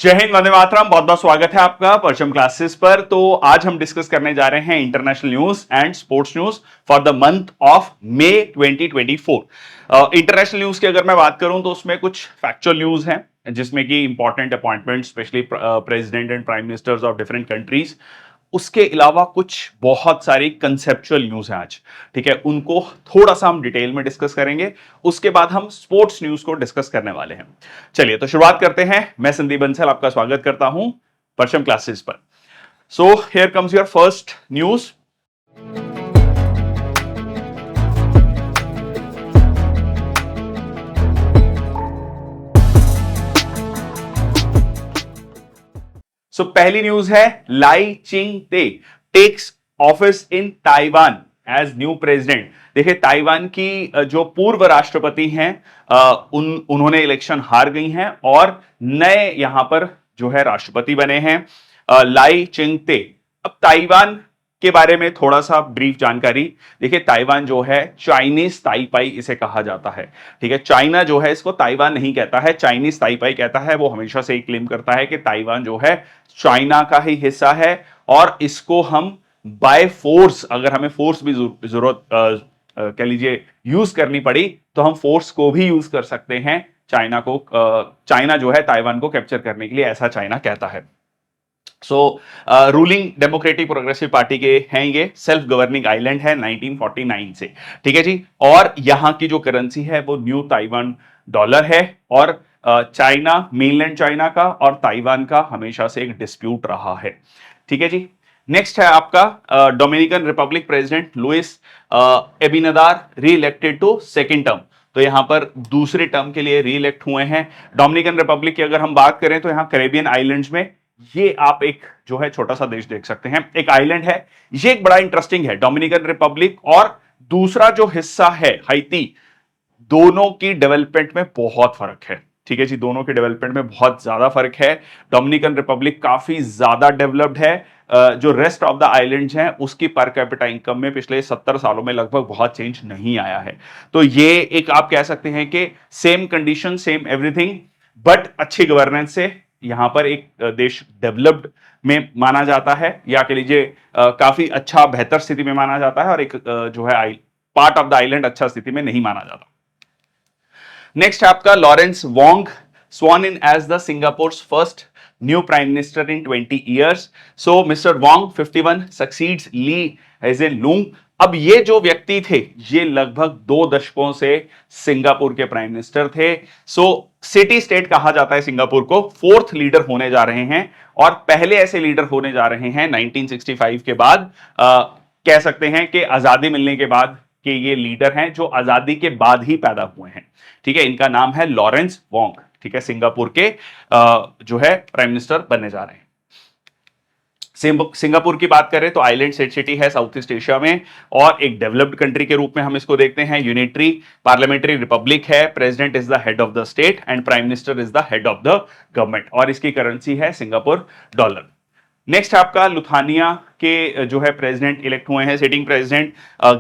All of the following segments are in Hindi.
जय हिंद, वंदे मातरम। बहुत बहुत स्वागत है आपका परचम क्लासेस पर। तो आज हम डिस्कस करने जा रहे हैं international news and sports news for the month of May 2024। International news की अगर मैं बात करूं तो उसमें कुछ फैक्चुअल न्यूज हैं जिसमें कि important appointment, specially president and prime ministers of different countries. उसके अलावा कुछ बहुत सारी कंसेप्चुअल न्यूज हैं आज, ठीक है, उनको थोड़ा सा हम डिटेल में डिस्कस करेंगे। उसके बाद हम स्पोर्ट्स न्यूज को डिस्कस करने वाले हैं। चलिए तो शुरुआत करते हैं। मैं संदीप बंसल आपका स्वागत करता हूं परचम क्लासेस पर। So here comes your first news. पहली न्यूज है, Lai Ching te takes office in Taiwan as new president. देखिए, ताइवान की जो पूर्व राष्ट्रपति हैं, उन्होंने इलेक्शन हार गई हैं और नए यहां पर जो है राष्ट्रपति बने हैं, लाई चिंग ते। अब ताइवान के बारे में थोड़ा सा ब्रीफ जानकारी। देखिए, ताइवान जो है चाइनीज ताइपाई इसे कहा जाता है, ठीक है। चाइना जो है इसको ताइवान नहीं कहता है, चाइनीज ताइपाई कहता है। वो हमेशा से ही क्लेम करता है कि ताइवान जो है चाइना का ही हिस्सा है और इसको हम बाय फोर्स, अगर हमें फोर्स भी जरूरत कह लीजिए यूज करनी पड़ी तो हम फोर्स को भी यूज कर सकते हैं चाइना जो है ताइवान को कैप्चर करने के लिए, ऐसा चाइना कहता है। रूलिंग डेमोक्रेटिक प्रोग्रेसिव पार्टी के हैं, ये सेल्फ गवर्निंग आइलैंड है 1949 से, ठीक है जी। और यहां की जो करेंसी है वो न्यू ताइवान डॉलर है और चाइना, मेनलैंड चाइना का और ताइवान का हमेशा से एक डिस्प्यूट रहा है, ठीक है जी। नेक्स्ट है आपका Dominican Republic president Luis Abinader reelected to second term. तो यहां पर दूसरे टर्म के लिए री इलेक्ट हुए हैं। डोमिनिकन रिपब्लिक की अगर हम बात करें तो यहां कैरेबियन आइलैंड्स में ये आप एक जो है छोटा सा देश देख सकते हैं, एक आइलैंड है। ये एक बड़ा इंटरेस्टिंग है, डोमिनिकन रिपब्लिक। और दूसरा जो हिस्सा है हैती, दोनों की डेवलपमेंट में बहुत फर्क है, ठीक है जी। दोनों के डेवलपमेंट में बहुत ज्यादा फर्क है। डोमिनिकन रिपब्लिक काफी ज्यादा डेवलप्ड है। जो रेस्ट ऑफ द आइलैंड्स हैं उसकी पर कैपिटा इनकम में पिछले 70 सालों में लगभग बहुत चेंज नहीं आया है। तो ये एक आप कह सकते हैं कि same condition, same everything, but अच्छी गवर्नेंस से यहां पर एक देश डेवलप्ड में माना जाता है, या कह लीजिए काफी अच्छा बेहतर स्थिति में माना जाता है, और एक जो है पार्ट ऑफ द आइलैंड अच्छा स्थिति में नहीं माना जाता। नेक्स्ट आपका Lawrence Wong sworn in as the Singapore's first new prime minister in 20 years. So Mr. Wong 51 succeeds Lee Hsien Loong. अब ये जो व्यक्ति थे ये लगभग 2 दशकों से सिंगापुर के प्राइम मिनिस्टर थे। सिटी स्टेट कहा जाता है सिंगापुर को। 4th लीडर होने जा रहे हैं और पहले ऐसे लीडर होने जा रहे हैं 1965 के बाद, कह सकते हैं कि आजादी मिलने के बाद कि ये लीडर हैं जो आजादी के बाद ही पैदा हुए हैं, ठीक है। इनका नाम है लॉरेंस वोंग, ठीक है। सिंगापुर के जो है प्राइम मिनिस्टर बनने जा रहे हैं। सिंगापुर की बात करें तो आइलैंड सिटी है साउथ ईस्ट एशिया में, और एक डेवलप्ड कंट्री के रूप में हम इसको देखते हैं। यूनिटरी पार्लियामेंट्री रिपब्लिक है। President is the head of the state and prime minister is the head of the government, और इसकी करेंसी है सिंगापुर डॉलर। नेक्स्ट आपका लुथानिया के जो है प्रेसिडेंट इलेक्ट हुए हैं, sitting president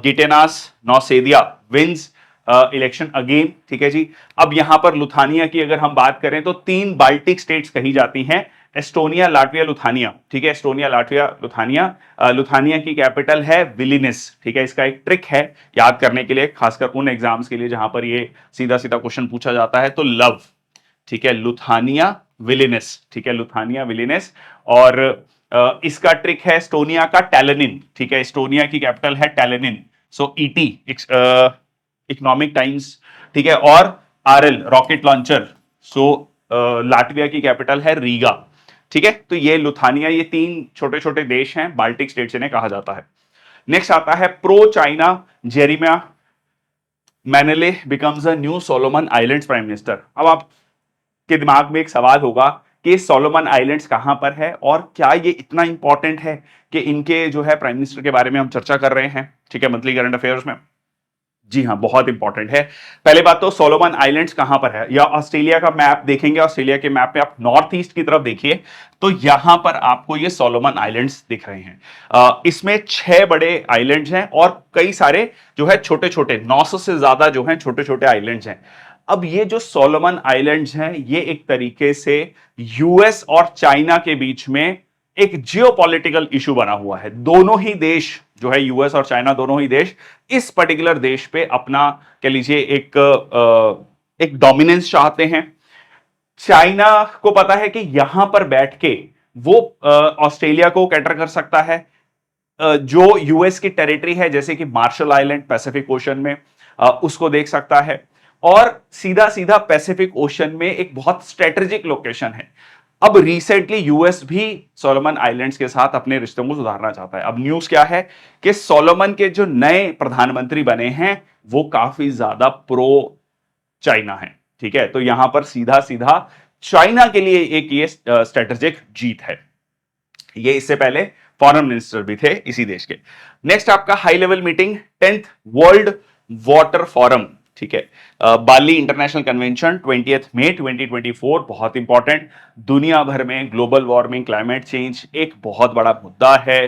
Gitanas Nauseda wins election again, ठीक है जी। अब यहां पर लुथानिया की अगर हम बात करें तो 3 बाल्टिक स्टेट्स कही जाती हैं, एस्टोनिया, लाटविया, लुथानिया, ठीक है। Estonia, Latvia, Lithuania. लुथानिया की कैपिटल है विलिनिस, ठीक है। इसका एक ट्रिक है याद करने के लिए, खासकर उन एग्जाम्स के लिए जहां पर ये सीधा सीधा क्वेश्चन पूछा जाता है, तो लव, ठीक है, लुथानिया विलिनिस, ठीक है, लुथानिया विलिनिस। और इसका ट्रिक है एस्टोनिया का टैलेनिन, ठीक है। एस्टोनिया की कैपिटल है टैलेनिन, सो ईटी इकोनॉमिक टाइम्स, ठीक है। और आरएल रॉकेट लॉन्चर, सो लाटविया की कैपिटल है रीगा, ठीक है। तो ये लुथानिया, ये 3 छोटे छोटे देश हैं, बाल्टिक स्टेट्स इन्हें कहा जाता है। नेक्स्ट आता है pro China Jeremiah Manele becomes a new Solomon Islands prime minister. अब आपके दिमाग में एक सवाल होगा कि सोलोमन आइलैंड्स कहां पर है और क्या ये इतना इंपॉर्टेंट है कि इनके जो है प्राइम मिनिस्टर के बारे में हम चर्चा कर रहे हैं, ठीक है, मंथली करंट अफेयर्स में। जी हाँ, बहुत इंपॉर्टेंट है। पहले बात तो सोलोमन आइलैंड्स कहां पर है, या ऑस्ट्रेलिया का मैप देखेंगे, ऑस्ट्रेलिया के मैप पे आप नॉर्थ ईस्ट की तरफ देखिए तो यहां पर आपको ये सोलोमन आइलैंड्स दिख रहे हैं। इसमें 6 बड़े आइलैंड्स हैं और कई सारे जो है छोटे छोटे, 900 से ज्यादा जो है छोटे छोटे आइलैंड्स हैं। अब ये जो सोलोमन आइलैंड्स हैं, ये एक तरीके से यूएस और चाइना के बीच में एक जियोपॉलिटिकल इशू बना हुआ है। दोनों ही देश जो है, यूएस और चाइना, दोनों ही देश इस पर्टिकुलर देश पे अपना, कह लीजिए, एक डोमिनेंस चाहते हैं। चाइना को पता है कि यहां पर बैठ के वो ऑस्ट्रेलिया को कैटर कर सकता है, जो यूएस की टेरिटरी है, जैसे कि मार्शल आइलैंड पैसिफिक ओशन में, उसको देख सकता है। और सीधा सीधा पैसिफिक ओशन में एक बहुत स्ट्रेटेजिक लोकेशन है। अब रिसेंटली यूएस भी सोलोमन आइलैंड्स के साथ अपने रिश्तों को सुधारना चाहता है। अब न्यूज क्या है कि सोलोमन के जो नए प्रधानमंत्री बने हैं वो काफी ज्यादा प्रो चाइना है। ठीक है, तो यहां पर सीधा सीधा चाइना के लिए एक ये स्ट्रेटेजिक जीत है। ये इससे पहले फॉरेन मिनिस्टर भी थे इसी देश के। नेक्स्ट आपका high level meeting, 10th world water forum. ठीक है, बाली इंटरनेशनल कन्वेंशन 20 मई 2024, बहुत इंपॉर्टेंट। दुनिया भर में ग्लोबल वार्मिंग, क्लाइमेट चेंज एक बहुत बड़ा मुद्दा है।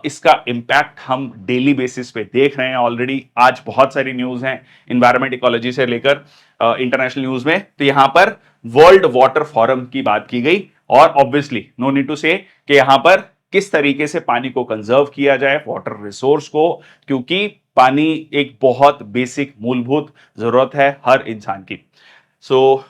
इसका इंपैक्ट हम डेली बेसिस पे देख रहे हैं ऑलरेडी। आज बहुत सारी न्यूज हैं इन्वायरमेंट इकोलॉजी से लेकर इंटरनेशनल न्यूज में। तो यहां पर वर्ल्ड वाटर फोरम की बात की गई, और ऑब्वियसली नो नीड टू से कि यहां पर किस तरीके से पानी को कंजर्व किया जाए, वाटर रिसोर्स को, क्योंकि पानी एक बहुत बेसिक मूलभूत जरूरत है हर इंसान की। सो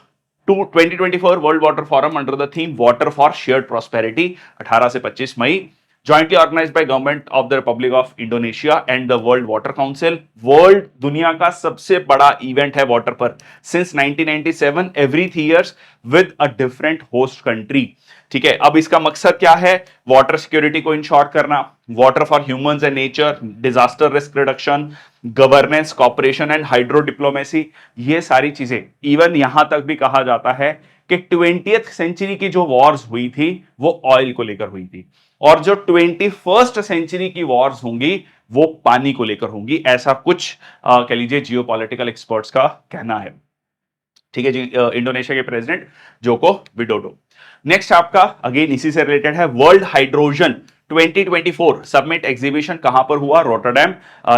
2024 world water forum under the theme water for shared prosperity, 18 से 25 मई, jointly organized by government of the Republic of Indonesia and the World Water Council। World दुनिया का सबसे बड़ा इवेंट है वाटर पर since 1997, every 3 years with a different host country. ठीक है, अब इसका मकसद क्या है? वाटर सिक्योरिटी को इंश्योर करना, water for humans and nature, disaster risk reduction, governance, cooperation and hydro diplomacy, ये सारी चीजें। इवन यहां तक भी कहा जाता है कि 20th सेंचुरी की जो वॉर्स हुई थी वो ऑयल को लेकर हुई थी, और जो 21st सेंचुरी की वॉर्स होंगी वो पानी को लेकर होंगी, ऐसा कुछ कह लीजिए जियोपॉलिटिकल एक्सपर्ट्स का कहना है। ठीक है जी, इंडोनेशिया के प्रेसिडेंट जोको विडोडो। नेक्स्ट आपका अगेन इसी से रिलेटेड है, वर्ल्ड हाइड्रोजन 2024 सबमिट एग्जीबिशन कहां पर हुआ? रोटरडैम,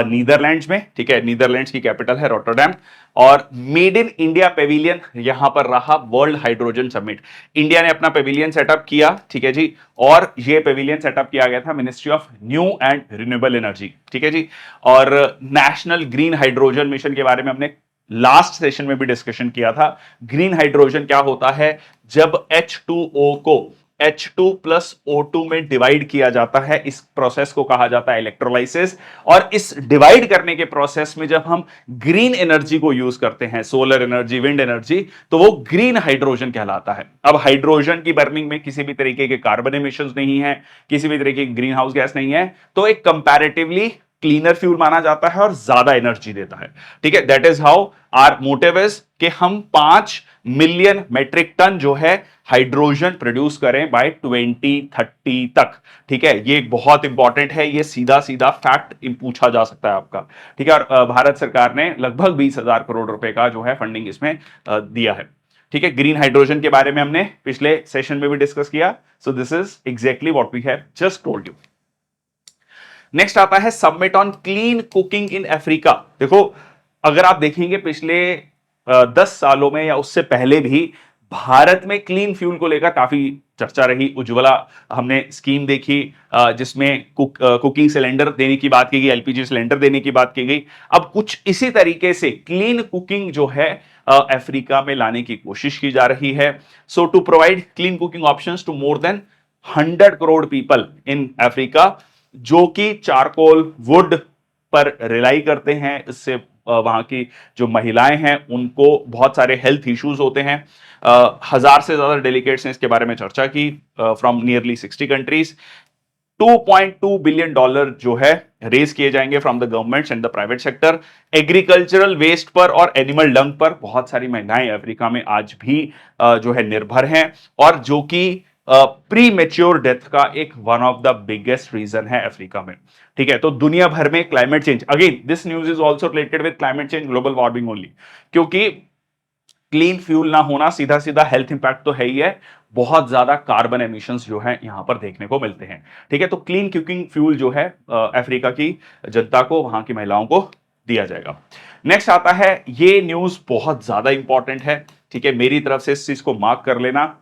नीदरलैंड्स में। ठीक है, नीदरलैंड्स की कैपिटल है रोटरडैम। और मेड इन इंडिया पेविलियन यहां पर रहा वर्ल्ड हाइड्रोजन समिट। इंडिया ने अपना पेविलियन सेटअप किया। ठीक है जी, और ये पेविलियन सेटअप किया गया था ministry of new and renewable energy. ठीक है जी, और नेशनल ग्रीन हाइड्रोजन मिशन के बारे में हमने लास्ट सेशन में भी डिस्कशन किया था। ग्रीन हाइड्रोजन क्या होता है? जब H2O को H2 प्लस O2 में डिवाइड किया जाता है, इस प्रोसेस को कहा जाता है इलेक्ट्रोलाइसिस। और इस डिवाइड करने के प्रोसेस में जब हम ग्रीन एनर्जी को यूज करते हैं, सोलर एनर्जी, विंड एनर्जी, तो वो ग्रीन हाइड्रोजन कहलाता है। अब हाइड्रोजन की बर्निंग में किसी भी तरीके के कार्बन एमिशंस नहीं है, किसी भी तरीके की ग्रीन हाउस गैस नहीं है, तो एक कंपैरेटिवली क्लीनर फ्यूल माना जाता है और ज्यादा एनर्जी देता है। ठीक है, that is how our motive is कि हम 5 मिलियन मेट्रिक टन जो है हाइड्रोजन प्रोड्यूस करें बाय 2030 तक। ठीक है, ये बहुत इंपॉर्टेंट है, ये सीधा सीधा फैक्ट पूछा जा सकता है आपका। ठीक है, और भारत सरकार ने लगभग 20,000 करोड़ रुपए का जो है फंडिंग इसमें दिया है। ठीक है, ग्रीन हाइड्रोजन के बारे में हमने पिछले सेशन में भी डिस्कस किया। So this is exactly what we have just told you. Next आता है summit on clean cooking in Africa. देखो, अगर आप देखेंगे पिछले 10 सालों में या उससे पहले भी भारत में क्लीन फ्यूल को लेकर काफी चर्चा रही। उज्ज्वला हमने स्कीम देखी, जिसमें कुकिंग सिलेंडर देने की बात की गई, एलपीजी सिलेंडर देने की बात की गई। अब कुछ इसी तरीके से क्लीन कुकिंग जो है अफ्रीका में लाने की कोशिश की जा रही है। So to provide clean cooking options to more than 100 crore people in Africa, जो कि चारकोल वुड पर रिलाई करते हैं। इससे वहां की जो महिलाएं हैं उनको बहुत सारे हेल्थ इश्यूज होते हैं। 1000 से ज्यादा डेलीगेट्स ने इसके बारे में चर्चा की फ्रॉम नियरली 60 कंट्रीज। $2.2 बिलियन जो है रेज किए जाएंगे from the governments and the private sector. Agricultural waste पर और एनिमल डंग पर बहुत सारी महिलाएं अफ्रीका में आज भी जो है निर्भर हैं, और जो कि प्री मेच्योर डेथ का एक one of the biggest reason है अफ्रीका में। ठीक है, तो दुनिया भर में climate change, again this news is also related with climate change, global warming only, क्योंकि क्लीन फ्यूल ना होना सीधा सीधा हेल्थ इंपैक्ट तो है ही है, बहुत ज्यादा कार्बन एमिशंस जो है यहां पर देखने को मिलते हैं। ठीक है, तो क्लीन कुकिंग फ्यूल जो है अफ्रीका की जनता को, वहां की महिलाओं को दिया जाएगा। नेक्स्ट आता है, ये न्यूज बहुत ज्यादा इंपॉर्टेंट है, ठीक है, मेरी तरफ से इस चीज को मार्क कर लेना।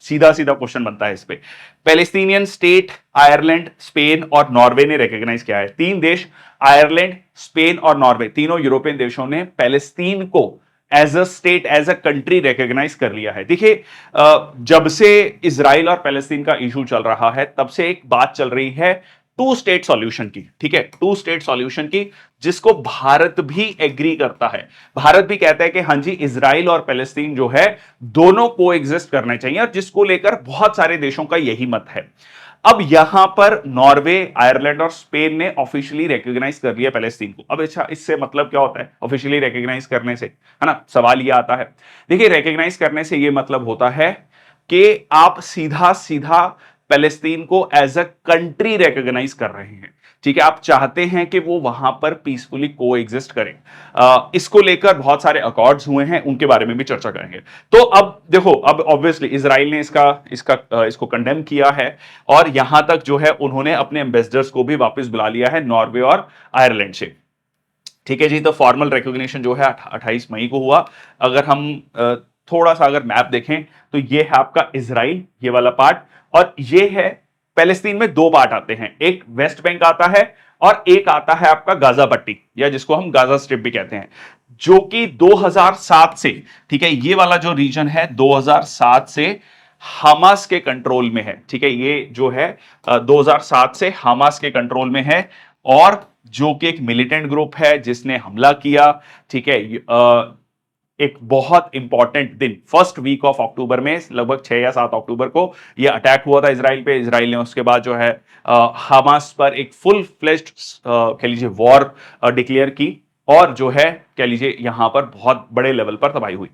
सीधा सीधा क्वेश्चन बनता है इस पे। पैलेस्टीनियन स्टेट आयरलैंड, स्पेन और नॉर्वे ने रिकॉग्नाइज किया है। तीन देश, आयरलैंड, स्पेन और नॉर्वे, तीनों यूरोपियन देशों ने पैलेस्टीन को as a state, as a country recognise कर लिया है। देखिए, जब से इजराइल और पैलेस्टीन का इशू चल रहा है, तब से एक बात चल रही है टू स्टेट सॉल्यूशन की, ठीक है, टू स्टेट सॉल्यूशन की, जिसको भारत भी एग्री करता है। भारत भी कहता है कि हां जी, इजराइल और पैलेस्टीन जो है दोनों को एग्जिस्ट करने चाहिए, और जिसको लेकर बहुत सारे देशों का यही मत है। अब यहां पर नॉर्वे, आयरलैंड और स्पेन ने ऑफिशियली रिकॉग्नाइज कर लिया पैलेस्टीन को। अब अच्छा, इससे मतलब क्या होता है ऑफिशियली रिकॉग्नाइज करने से, है ना? सवाल यह आता है, देखिए, रिकॉग्नाइज करने से यह मतलब होता है कि आप सीधा सीधा पैलेस्तीन को एज अ कंट्री रिकॉग्नाइज कर रहे हैं, ठीक है। आप चाहते हैं कि वो वहां पर पीसफुली को एग्जिस्ट करें। इसको लेकर बहुत सारे अकॉर्ड्स हुए हैं, उनके बारे में भी चर्चा करेंगे। तो अब देखो, अब ऑब्वियसली इजराइल ने इसको कंडेम किया है, और यहां तक जो है उन्होंने अपने एम्बेसडर्स को भी वापस बुला लिया है, नॉर्वे और आयरलैंड से, ठीक है जी। तो फॉर्मल रिकॉग्निशन जो है 28 मई को हुआ। अगर हम थोड़ा सा अगर मैप देखें, तो ये है आपका इजराइल, ये वाला पार्ट, और ये है पैलेस्तीन में दो पार्ट आते हैं, एक वेस्ट बैंक आता है और एक आता है आपका गाजा पट्टी, या जिसको हम गाजा स्ट्रिप भी कहते हैं, जो कि 2007 से, ठीक है, ये वाला जो रीजन है 2007 से हमास के कंट्रोल में है, ठीक है। ये जो है 2007 से हमास के कंट्रोल में है, और जो कि एक मिलिटेंट ग्रुप है जिसने हमला किया, ठीक है। एक बहुत इंपॉर्टेंट दिन, फर्स्ट वीक ऑफ अक्टूबर में, लगभग 6 या 7 अक्टूबर को यह अटैक हुआ था इजराइल पे। इजराइल ने उसके बाद जो है हमास पर एक फुल फ्लेज्ड कह लीजिए वॉर डिक्लेयर की, और जो है कह लीजिए यहां पर बहुत बड़े लेवल पर तबाही हुई।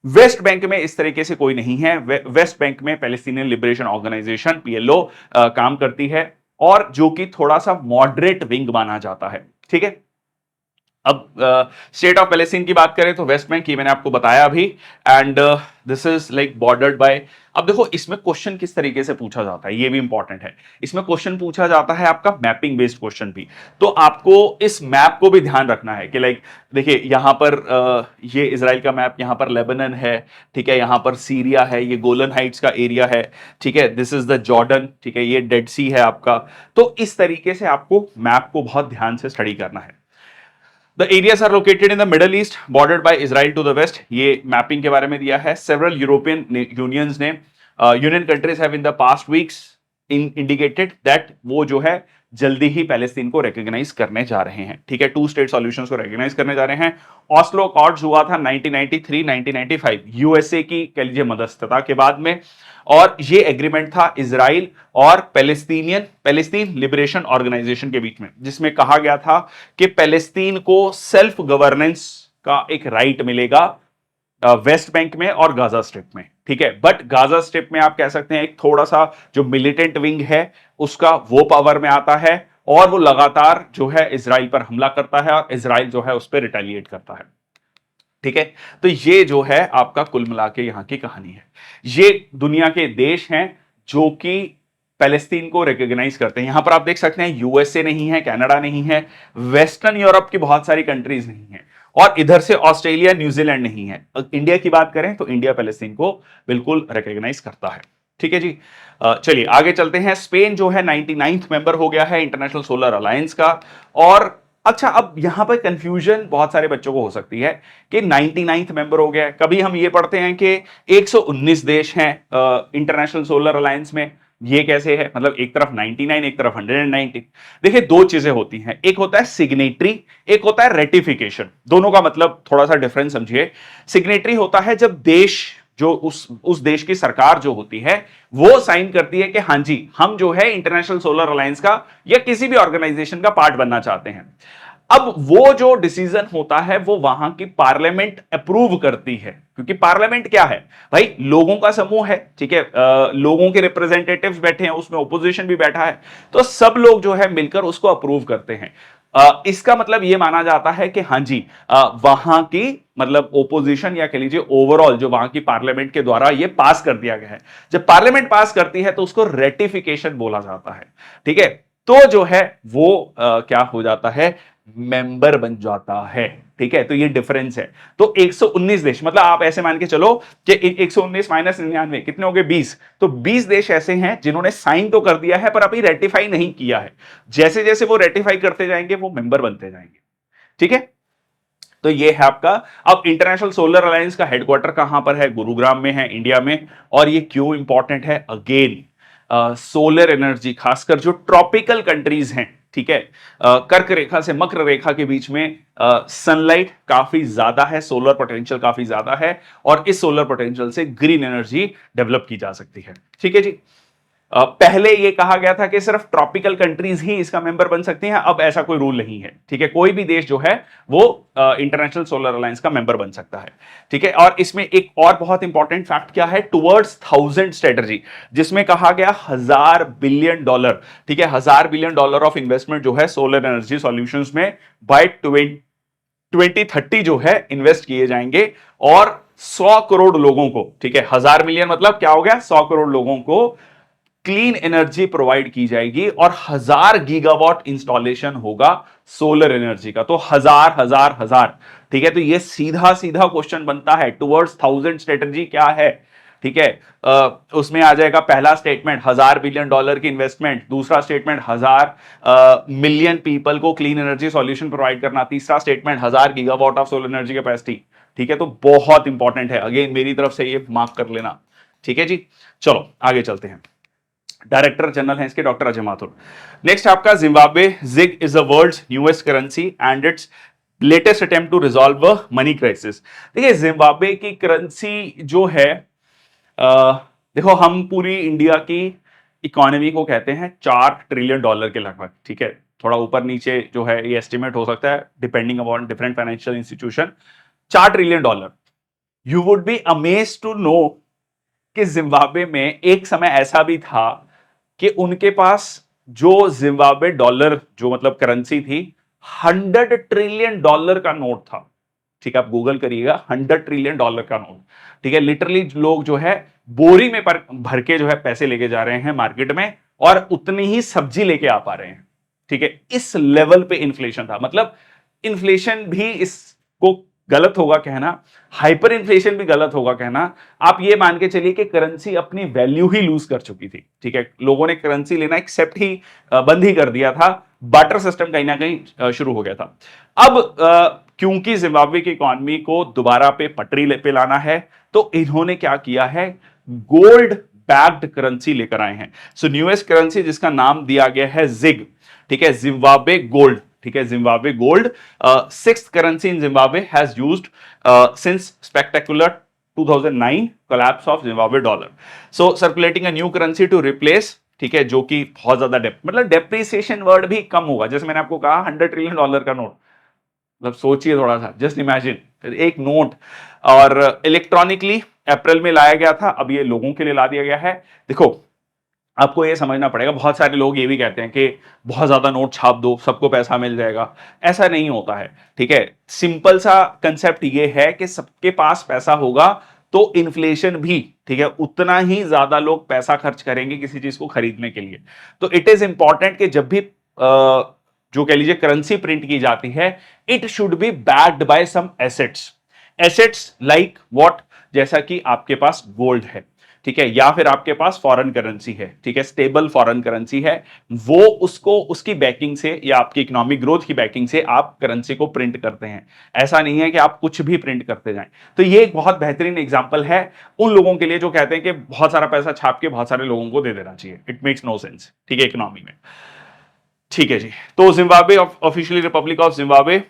वेस्ट बैंक में इस तरीके से कोई नहीं है। वेस्ट बैंक में पैलेस्टीनियन लिबरेशन ऑर्गेनाइजेशन पीएलओ काम करती है, और जो कि थोड़ा सा मॉडरेट विंग माना जाता है, ठीक है। अब स्टेट ऑफ पैलेस्टीन की बात करें तो वेस्ट बैंक की मैंने आपको बताया अभी, and this is like bordered by. अब देखो, इसमें क्वेश्चन किस तरीके से पूछा जाता है, ये भी इंपॉर्टेंट है। इसमें क्वेश्चन पूछा जाता है आपका मैपिंग बेस्ड क्वेश्चन भी, तो आपको इस मैप को भी ध्यान रखना है कि लाइक देखिए, यहां पर ये इजराइल का मैप, यहां पर लेबनन है, ठीक है, यहां पर सीरिया है, ये गोलन हाइट्स का एरिया है, ठीक है, दिस इज द जॉर्डन, ठीक है, ये डेड सी है आपका। तो इस तरीके से आपको मैप को बहुत ध्यान से स्टडी करना है। The areas are located in the Middle East, bordered by Israel to the west. ये मैपिंग के बारे में दिया है। Several European unions ने union countries have in the past weeks indicated that वो जो है जल्दी ही पैलेस्तीन को रिकॉग्नाइज करने जा रहे हैं, ठीक है, टू स्टेट सॉल्यूशंस को रिकॉग्नाइज करने जा रहे हैं। ऑस्लो अकॉर्ड्स हुआ था 1993 1995 यूएसए की कह लीजिए मध्यस्थता के बाद में, और ये एग्रीमेंट था इजराइल और पैलेस्तीन लिबरेशन ऑर्गेनाइजेशन के बीच में, जिसमें कहा गया था कि पैलेस्तीन को सेल्फ गवर्नेंस का एक राइट मिलेगा वेस्ट बैंक में और गाजा स्ट्रिप में, ठीक है। बट गाजा स्ट्रिप में आप कह सकते हैं एक थोड़ा सा जो मिलिटेंट विंग है उसका वो पावर में आता है, और वो लगातार जो है इजराइल पर हमला करता है, और इजराइल जो है उस पर रिटेलिएट करता है, ठीक है। तो ये जो है आपका कुल मिला के यहां की कहानी है। ये दुनिया के देश हैं जो कि पैलेस्तीन को रिकॉग्नाइज करते हैं। यहां पर आप देख सकते हैं यूएसए नहीं है, कनाडा नहीं है, वेस्टर्न यूरोप की बहुत सारी कंट्रीज नहीं है, और इधर से ऑस्ट्रेलिया, न्यूजीलैंड नहीं है। इंडिया की बात करें तो इंडिया पैलेस्तीन को बिल्कुल रिकॉग्नाइज करता है, ठीक है जी। चलिए आगे चलते हैं। स्पेन जो है 99th मेंबर हो गया है इंटरनेशनल सोलर अलायंस का। और अच्छा, अब यहां पर कंफ्यूजन बहुत सारे बच्चों को हो सकती है कि 99th मेंबर हो गया है। कभी हम ये पढ़ते हैं कि 119 देश हैं इंटरनेशनल सोलर अलायंस में, ये कैसे है? मतलब एक तरफ 99, एक तरफ 190। देखिए, दो चीजें होती हैं, एक होता है सिग्नेटरी, एक होता है रेटिफिकेशन। दोनों का मतलब थोड़ा सा डिफरेंस समझिए। सिग्नेटरी होता है जब देश जो उस देश की सरकार जो होती है वो साइन करती है कि हां जी, हम जो है इंटरनेशनल सोलर अलायंस का या किसी भी ऑर्गेनाइजेशन का पार्ट बनना चाहते हैं। अब वो जो डिसीजन होता है वो वहां की पार्लियामेंट अप्रूव करती है, क्योंकि पार्लियामेंट क्या है भाई, लोगों का समूह है, ठीक है। लोगों के रिप्रेजेंटेटिव्स बैठे हैं उसमें, ओपोजिशन भी बैठा है, तो सब लोग जो है मिलकर उसको अप्रूव करते हैं। इसका मतलब यह माना जाता है कि हां जी, वहां की मतलब ओपोजिशन या कह लीजिए ओवरऑल जो वहां की पार्लियामेंट के द्वारा यह पास कर दिया गया है। जब पार्लियामेंट पास करती है तो उसको रेटिफिकेशन बोला जाता है, ठीक है। तो जो है वो क्या हो जाता है, मेंबर बन जाता है। ठीक है, तो ये डिफरेंस है। तो 119 देश, मतलब आप ऐसे मान के चलो कि 119 माइनस 99 कितने हो गए, 20। तो 20 देश ऐसे हैं जिन्होंने साइन तो कर दिया है पर अभी रेटिफाई नहीं किया है। जैसे जैसे वो रेटिफाई करते जाएंगे वो मेंबर बनते जाएंगे। ठीक है, तो ये है आपका। अब इंटरनेशनल सोलर अलायंस का हेडक्वार्टर कहां पर है, गुरुग्राम में है, इंडिया में। और ये क्यों इंपॉर्टेंट है, अगेन सोलर एनर्जी खासकर जो ट्रॉपिकल कंट्रीज हैं, ठीक है, कर्क रेखा से मकर रेखा के बीच में सनलाइट काफी ज्यादा है, सोलर पोटेंशियल काफी ज्यादा है, और इस सोलर पोटेंशियल से ग्रीन एनर्जी डेवलप की जा सकती है। ठीक है जी। पहले यह कहा गया था कि सिर्फ ट्रॉपिकल कंट्रीज ही इसका मेंबर बन सकती हैं, अब ऐसा कोई रूल नहीं है। ठीक है, कोई भी देश जो है वो इंटरनेशनल सोलर अलायंस का मेंबर बन सकता है। ठीक है, और इसमें एक और बहुत इंपॉर्टेंट फैक्ट क्या है, टुवर्ड्स 1000 स्ट्रेटजी, जिसमें कहा गया $1000 बिलियन। ठीक है, $1000 बिलियन ऑफ इन्वेस्टमेंट जो है सोलर एनर्जी सॉल्यूशंस में बाय 2030 जो है इन्वेस्ट किए जाएंगे। और 100 करोड़ लोगों को, ठीक है, 1000 मिलियन मतलब क्या हो गया, 100 करोड़ लोगों को क्लीन एनर्जी प्रोवाइड की जाएगी, और 1000 गीगावाट इंस्टॉलेशन होगा सोलर एनर्जी का। तो हजार हजार हजार। ठीक है, तो ये सीधा सीधा क्वेश्चन बनता है, टुवर्ड्स 1000 स्ट्रेटजी क्या है। ठीक है, उसमें आ जाएगा पहला स्टेटमेंट $1000 बिलियन की इन्वेस्टमेंट, दूसरा स्टेटमेंट 1000 मिलियन पीपल को क्लीन एनर्जी सॉल्यूशन प्रोवाइड करना, तीसरा statement 1000 gigawatt of solar energy capacity. ठीक है, तो बहुत इंपॉर्टेंट है, अगेन मेरी तरफ से ये मार्क कर लेना। ठीक है जी, चलो आगे चलते हैं। डायरेक्टर जनरल हैं इसके डॉक्टर अजय माथुर। नेक्स्ट आपका Zimbabwe, ZiG is the world's newest currency and it's latest attempt to resolve a money crisis. देखिए जिम्बाब्वे की करेंसी जो है, देखो हम पूरी इंडिया की इकोनॉमी को कहते हैं $4 ट्रिलियन के लगभग। ठीक है, थोड़ा ऊपर नीचे जो है ये एस्टिमेट हो सकता है depending upon different financial institution. $4 trillion. You would be amazed to know कि जिम्बाब्वे में एक समय ऐसा भी था कि उनके पास जो जिम्बाब्वे डॉलर जो मतलब करेंसी थी, $100 ट्रिलियन का नोट था। ठीक है, आप गूगल करिएगा, $100 ट्रिलियन का नोट। ठीक है, लिटरली लोग जो है बोरी में भर के जो है पैसे लेके जा रहे हैं मार्केट में, और उतनी ही सब्जी लेके आ पा रहे हैं। ठीक है, इस लेवल पे इन्फ्लेशन था। मतलब इन्फ्लेशन भी इसको गलत होगा कहना, हाइपर इन्फ्लेशन भी गलत होगा कहना। आप ये मान के चलिए कि करेंसी अपनी वैल्यू ही लूज कर चुकी थी। ठीक है, लोगों ने करेंसी लेना एक्सेप्ट ही बंद ही कर दिया था, बार्टर सिस्टम कहीं ना कहीं शुरू हो गया था। अब क्योंकि जिम्बाब्वे की इकोनॉमी को दोबारा पे पटरी पे लाना है, तो इन्होंने क्या किया है, गोल्ड बैक्ड करेंसी लेकर आए हैं। सो न्यूएस्ट करेंसी जिसका नाम दिया गया है जिग। ठीक है, जिम्बाब्वे गोल्ड। ठीक है, Zimbabwe gold, sixth currency in Zimbabwe has used since spectacular 2009 collapse of Zimbabwe dollar. So circulating a new currency to replace, ठीक है, जो कि बहुत ज्यादा मतलब डेप्रिसिएशन वर्ड भी कम होगा। जैसे मैंने आपको कहा $100 ट्रिलियन का नोट, मतलब सोचिए थोड़ा सा, जस्ट इमेजिन एक नोट, और इलेक्ट्रॉनिकली अप्रैल में लाया गया था, अब ये लोगों के लिए ला दिया गया है। देखो आपको ये समझना पड़ेगा, बहुत सारे लोग ये भी कहते हैं कि बहुत ज्यादा नोट छाप दो सबको पैसा मिल जाएगा, ऐसा नहीं होता है। ठीक है, सिंपल सा कंसेप्ट ये है कि सबके पास पैसा होगा तो इन्फ्लेशन भी, ठीक है, उतना ही ज्यादा लोग पैसा खर्च करेंगे किसी चीज को खरीदने के लिए। तो इट इज इंपॉर्टेंट कि जब भी जो कह लीजिए करेंसी प्रिंट की जाती है, it should be backed by some assets. Assets like what, जैसा कि आपके पास गोल्ड है, ठीक है, या फिर आपके पास फॉरेन करेंसी है, ठीक है, स्टेबल फॉरेन करेंसी है, वो उसको उसकी बैकिंग से या आपकी इकोनॉमिक ग्रोथ की बैकिंग से आप करेंसी को प्रिंट करते हैं। ऐसा नहीं है कि आप कुछ भी प्रिंट करते जाएं। तो ये एक बहुत बेहतरीन एग्जांपल है उन लोगों के लिए जो कहते हैं कि बहुत सारा पैसा छाप के बहुत सारे लोगों को दे देना चाहिए। इट मेक्स नो सेंस, ठीक है, इकोनॉमी में। ठीक है जी, तो Zimbabwe officially Republic of Zimbabwe,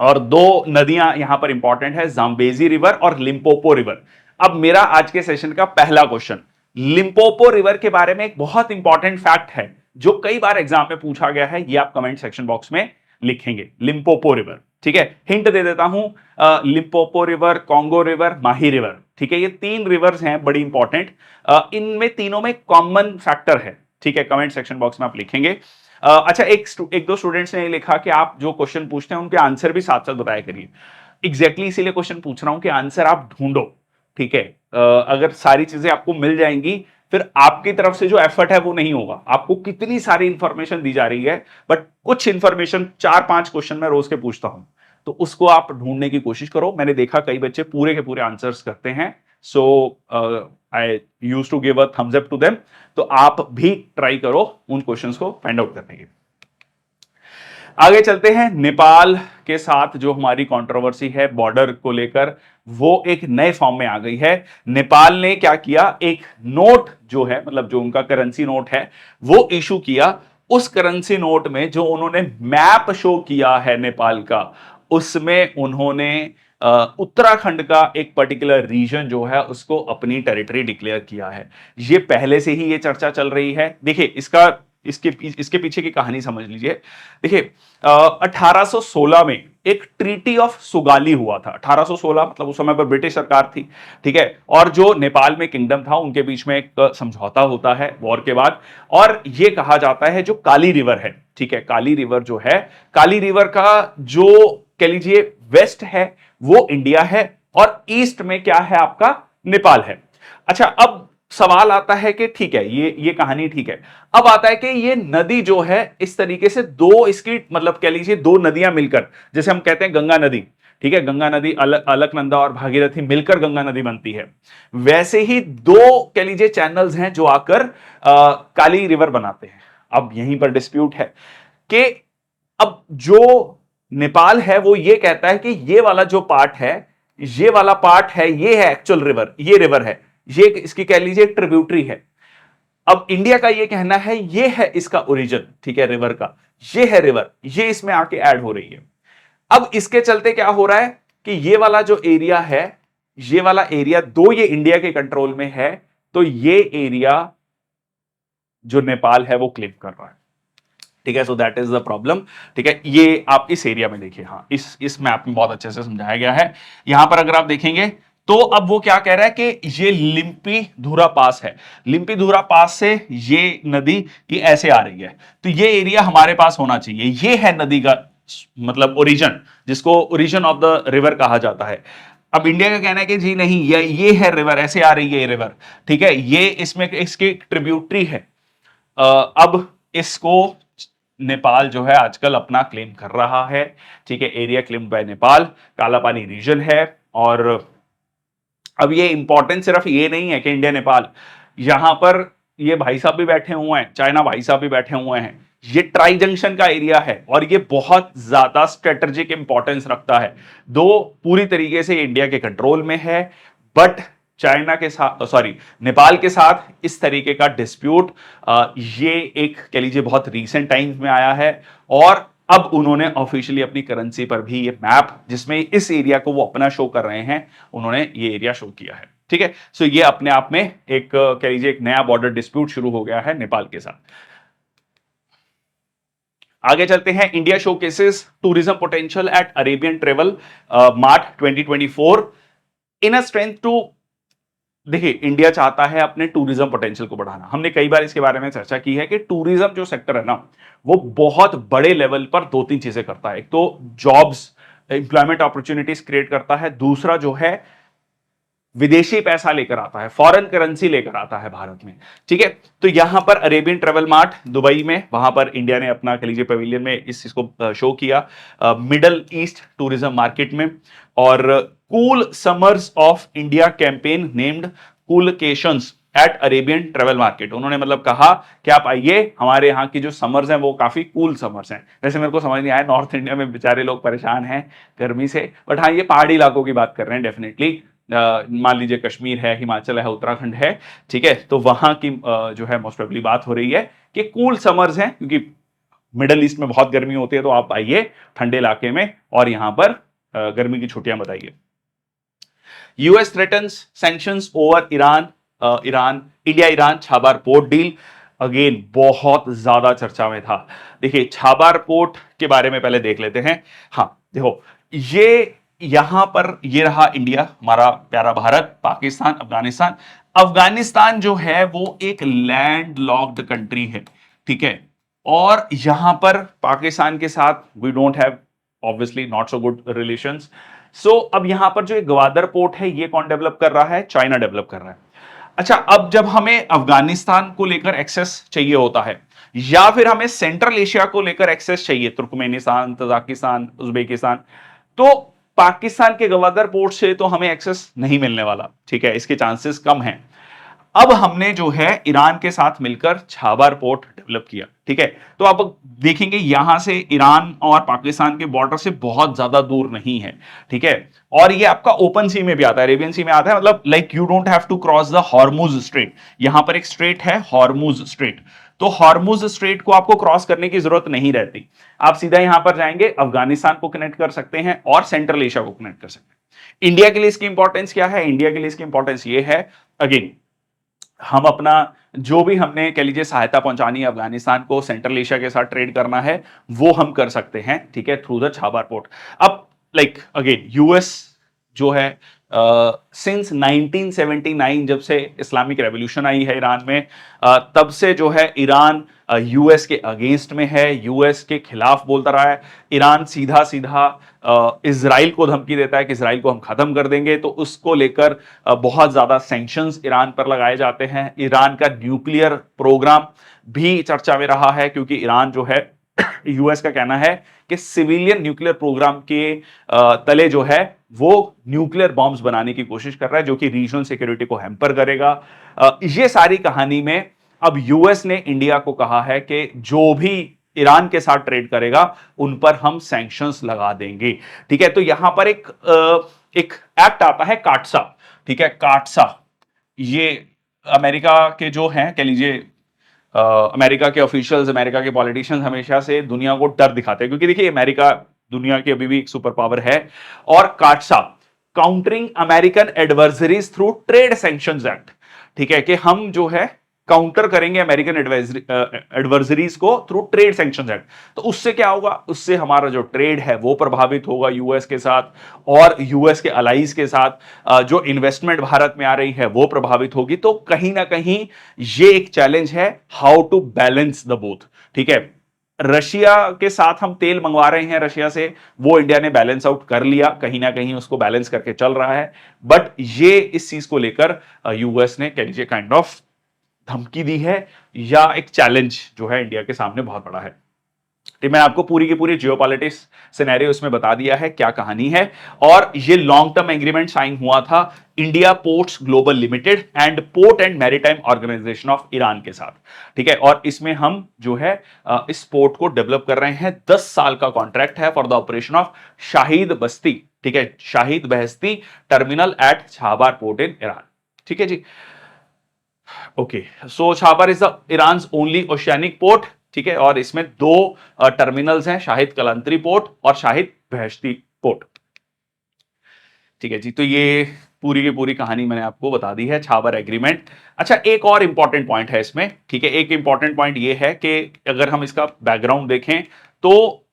और दो नदियां यहां पर इंपॉर्टेंट है, जाम्बेजी रिवर और लिम्पोपो रिवर। अब मेरा आज के सेशन का पहला क्वेश्चन, लिम्पोपो रिवर के बारे में एक बहुत इंपॉर्टेंट फैक्ट है जो कई बार एग्जाम में पूछा गया है, ये आप कमेंट सेक्शन बॉक्स में लिखेंगे, लिम्पोपो रिवर। ठीक है, हिंट दे देता हूं, लिम्पोपो रिवर, कॉन्गो रिवर, माही रिवर। ठीक है, ये तीन रिवर्स हैं बड़ी इंपॉर्टेंट, इनमें तीनों में कॉमन फैक्टर है। ठीक है, कमेंट सेक्शन बॉक्स में आप लिखेंगे। अच्छा, एक दो स्टूडेंट्स ने लिखा कि आप जो क्वेश्चन पूछते हैं उनके आंसर भी साथ साथ बताया करिए। एग्जैक्टली इसीलिए क्वेश्चन पूछ रहा हूं कि आंसर आप ढूंढो। ठीक है, अगर सारी चीजें आपको मिल जाएंगी फिर आपकी तरफ से जो एफर्ट है वो नहीं होगा। आपको कितनी सारी इंफॉर्मेशन दी जा रही है, बट कुछ इंफॉर्मेशन 4-5 क्वेश्चन मैं रोज के पूछता हूं, तो उसको आप ढूंढने की कोशिश करो। मैंने देखा कई बच्चे पूरे के पूरे आंसर्स करते हैं, so I use to give a thumbs up to them. तो आप भी ट्राई करो उन क्वेश्चंस को फाइंड आउट करने की। आगे चलते हैं, नेपाल के साथ जो हमारी कंट्रोवर्सी है बॉर्डर को लेकर, वो एक नए फॉर्म में आ गई है। नेपाल ने क्या किया, एक नोट जो है, मतलब जो उनका करेंसी नोट है, वो इशू किया। उस करेंसी नोट में जो उन्होंने मैप शो किया है नेपाल का, उसमें उन्होंने उत्तराखंड का एक पर्टिकुलर रीजन जो है उसको अपनी टेरिटरी डिक्लेयर किया है। ये पहले से ही ये चर्चा चल रही है। देखिए इसके पीछे की कहानी समझ लीजिए। देखिए 1816 में एक ट्रीटी ऑफ सुगाली हुआ था। 1816 मतलब उस समय पर ब्रिटिश सरकार थी, ठीक है, और जो नेपाल में किंगडम था उनके बीच में एक समझौता होता है वॉर के बाद। और यह कहा जाता है जो काली रिवर है, ठीक है, काली रिवर जो है, काली रिवर का जो कह लीजिए वेस्ट है वो इंडिया है, और ईस्ट में क्या है आपका, नेपाल है। अच्छा, अब सवाल आता है कि ठीक है, ये कहानी ठीक है। अब आता है कि ये नदी जो है इस तरीके से दो इसकी मतलब कह लीजिए दो नदियां मिलकर, जैसे हम कहते हैं गंगा नदी, ठीक है, गंगा नदी अलकनंदा और भागीरथी मिलकर गंगा नदी बनती है। वैसे ही दो कह लीजिए चैनल्स हैं जो आकर काली रिवर बनाते हैं। अब यहीं पर डिस्प्यूट है कि अब जो नेपाल है वो ये कहता है कि ये वाला जो पार्ट है, ये वाला पार्ट है, ये है एक्चुअल रिवर, ये रिवर है, ये इसकी कह लीजिए ट्रिब्यूटरी है। अब इंडिया का ये कहना है ये है इसका ओरिजिन, ठीक है, रिवर का, ये है रिवर, ये इसमें आके ऐड हो रही है। अब इसके चलते क्या हो रहा है कि ये वाला जो एरिया है, ये वाला एरिया दो ये इंडिया के कंट्रोल में है, तो ये एरिया जो नेपाल है वो क्लेम कर रहा है, ठीक है। So that is the problem, ठीक है। ये आप इस एरिया में देखिए, हाँ, इस मैप में बहुत अच्छे से समझाया गया है। यहां पर अगर आप देखेंगे तो अब वो क्या कह रहा है कि ये लिम्पी धुरा पास है, लिम्पी धुरा पास से ये नदी ये ऐसे आ रही है, तो ये एरिया हमारे पास होना चाहिए। ये है नदी का मतलब ओरिजिन, जिसको ओरिजिन ऑफ द रिवर कहा जाता है। अब इंडिया का कहना है कि जी नहीं, ये है रिवर, ऐसे आ रही है ये रिवर, ठीक है, ये इसमें इसकी ट्रिब्यूटरी है। अब इसको नेपाल जो है आजकल अपना क्लेम कर रहा है, ठीक है, एरिया क्लेम्ड बाय नेपाल, काला पानी रीजन है। और अब ये इंपॉर्टेंट सिर्फ ये नहीं है कि इंडिया नेपाल, यहां पर ये भाई साहब भी बैठे हुए हैं, चाइना भाई साहब भी बैठे हुए हैं, ये ट्राई जंक्शन का एरिया है और ये बहुत ज्यादा स्ट्रेटेजिक इंपॉर्टेंस रखता है। दो पूरी तरीके से इंडिया के कंट्रोल में है, बट चाइना के साथ, सॉरी, नेपाल के साथ इस तरीके का डिस्प्यूट ये एक कह लीजिए बहुत रीसेंट टाइम्स में आया है। और अब उन्होंने ऑफिशियली अपनी करेंसी पर भी ये मैप जिसमें इस एरिया को वो अपना शो कर रहे हैं, उन्होंने ये एरिया शो किया है, ठीक है। सो ये अपने आप में एक कह लीजिए एक नया बॉर्डर डिस्प्यूट शुरू हो गया है नेपाल के साथ। आगे चलते हैं, India showcases tourism potential at Arabian travel mart 2024 in a strength too. देखिए, इंडिया चाहता है अपने टूरिज्म पोटेंशियल को बढ़ाना। हमने कई बार इसके बारे में चर्चा की है कि टूरिज्म जो सेक्टर है ना, वो बहुत बड़े लेवल पर दो तीन चीजें करता है। एक तो जॉब्स, एम्प्लॉयमेंट अपॉर्चुनिटीज क्रिएट करता है, दूसरा जो है विदेशी पैसा लेकर आता है, फॉरेन करेंसी लेकर आता है भारत में, ठीक है। तो यहां पर अरेबियन ट्रेवल मार्ट दुबई में, वहां पर इंडिया ने अपना कह लीजिए पवेलियन में इस चीज को शो किया, मिडल ईस्ट टूरिज्म मार्केट में। और cool summers of India campaign named coolcations at Arabian travel market. उन्होंने मतलब कहा कि आप आइए, हमारे यहाँ की जो समर्स हैं वो काफी कूल समर्स हैं। वैसे मेरे को समझ नहीं आया, नॉर्थ इंडिया में बेचारे लोग परेशान हैं गर्मी से, बट हाँ, ये पहाड़ी इलाकों की बात कर रहे हैं डेफिनेटली। मान लीजिए कश्मीर है, हिमाचल है, उत्तराखंड है, ठीक है, तो वहां की जो है मोस्ट प्रोबेबली बात हो रही है कि कूल समर्स हैं, क्योंकि मिडल ईस्ट में बहुत गर्मी होती है, तो आप आइए ठंडे इलाके में और यहां पर गर्मी की छुट्टियां बताइए। US threatens sanctions over Iran, India Iran Chabahar port deal, again बहुत ज्यादा चर्चा में था। देखिए, छाबार पोर्ट के बारे में पहले देख लेते हैं। हाँ देखो, ये यहां पर ये रहा इंडिया, हमारा प्यारा भारत, पाकिस्तान, अफगानिस्तान। अफगानिस्तान जो है वो एक लैंड लॉक्ड कंट्री है, ठीक है, और यहां पर पाकिस्तान के साथ we don't have obviously not so good relations. So अब यहां पर जो एक ग्वादर पोर्ट है, ये कौन डेवलप कर रहा है, चाइना डेवलप कर रहा है। अच्छा, अब जब हमें अफगानिस्तान को लेकर एक्सेस चाहिए होता है या फिर हमें सेंट्रल एशिया को लेकर एक्सेस चाहिए, तुर्कमेनिस्तान, तजाकिस्तान, उज्बेकिस्तान, तो पाकिस्तान के गवादर पोर्ट से तो हमें एक्सेस नहीं मिलने वाला, ठीक है, इसके चांसेस कम हैं। अब हमने जो है ईरान के साथ मिलकर छाबर पोर्ट डेवलप किया, ठीक है। तो आप देखेंगे यहां से ईरान और पाकिस्तान के बॉर्डर से बहुत ज्यादा दूर नहीं है, ठीक है। और ये आपका ओपन सी में भी आता है, अरेबियन सी में आता है, मतलब like you don't have to cross the Hormuz strait. यहां पर एक स्ट्रेट है हॉर्मुज स्ट्रेट, तो हॉर्मुज स्ट्रेट को आपको क्रॉस करने की जरूरत नहीं रहती। आप सीधा यहां पर जाएंगे, अफगानिस्तान को कनेक्ट कर सकते हैं और सेंट्रल एशिया को कनेक्ट कर सकते हैं। इंडिया के लिए इसकी इंपॉर्टेंस क्या है? इंडिया के लिए इसकी इंपॉर्टेंस ये है, अगेन हम अपना जो भी हमने कह लीजिए सहायता पहुंचानी है अफगानिस्तान को, सेंट्रल एशिया के साथ ट्रेड करना है, वो हम कर सकते हैं, ठीक है, थ्रू द छाबर पोर्ट। अब लाइक अगेन यूएस जो है सिंस 1979 जब से इस्लामिक रेवोल्यूशन आई है ईरान में, तब से जो है ईरान यूएस के अगेंस्ट में है, यूएस के खिलाफ बोलता रहा है। ईरान सीधा सीधा इजराइल को धमकी देता है कि इजराइल को हम खत्म कर देंगे, तो उसको लेकर बहुत ज्यादा सैंक्शंस ईरान पर लगाए जाते हैं। ईरान का न्यूक्लियर प्रोग्राम भी चर्चा में रहा है, क्योंकि ईरान जो है यूएस का कहना है कि सिविलियन न्यूक्लियर प्रोग्राम के तले जो है वो न्यूक्लियर बॉम्ब्स बनाने की कोशिश कर रहा है, जो कि रीजनल सिक्योरिटी को हैम्पर करेगा। ये सारी कहानी में अब यूएस ने इंडिया को कहा है कि जो भी ईरान के साथ ट्रेड करेगा उन पर हम सैंक्शंस लगा देंगे, ठीक है। तो यहां पर एक एक्ट आता है काटसा, ठीक है, काटसा। ये अमेरिका के जो हैं कह लीजिए अमेरिका के ऑफिशियल्स, अमेरिका के पॉलिटिशियंस हमेशा से दुनिया को डर दिखाते हैं, क्योंकि देखिए अमेरिका दुनिया की अभी भी एक सुपर पावर है। और काटसा, countering American adversaries through trade sanctions act, ठीक है, कि हम जो है काउंटर करेंगे अमेरिकन एडवर्सरीज को थ्रू ट्रेड सैंक्शंस एक्ट। तो उससे क्या होगा? उससे हमारा जो ट्रेड है वो प्रभावित होगा यूएस के साथ, और यूएस के अलाइज के साथ जो इन्वेस्टमेंट भारत में आ रही है वो प्रभावित होगी। तो कहीं ना कहीं ये एक चैलेंज है, how to balance the both, ठीक है। रशिया के साथ हम तेल मंगवा रहे हैं रशिया से, वो इंडिया ने बैलेंस आउट कर लिया, कहीं ना कहीं उसको बैलेंस करके चल रहा है। बट ये इस चीज को लेकर यूएस ने कह लीजिए काइंड ऑफ धमकी दी है, या एक चैलेंज जो है इंडिया के सामने बहुत बड़ा है। तो मैं आपको पूरी की पूरी जियोपॉलिटिक्स सिनेरियो इसमें बता दिया है, क्या कहानी है। और ये लॉन्ग टर्म एग्रीमेंट साइन हुआ था India Ports Global Limited and Port and Maritime Organization of Iran के साथ, ठीक है। और इसमें हम जो है इस पोर्ट को डेवलप कर रहे हैं। 10 साल का कॉन्ट्रैक्ट है for the operation of Shahid Beheshti, ठीक है, Shahid Beheshti terminal at Chabahar port in Iran, ठीक है जी। Okay, so Chabahar is the Iran only oceanic port, ठीक है, और इसमें दो टर्मिनल्स हैं, शाहिद कलंतरी पोर्ट और शाहिद बहश्ती पोर्ट, ठीक है जी। तो ये पूरी की पूरी कहानी मैंने आपको बता दी है, छाबर एग्रीमेंट। अच्छा, एक और इंपॉर्टेंट पॉइंट है इसमें, ठीक है, एक इंपॉर्टेंट पॉइंट ये है कि अगर हम इसका बैकग्राउंड देखें तो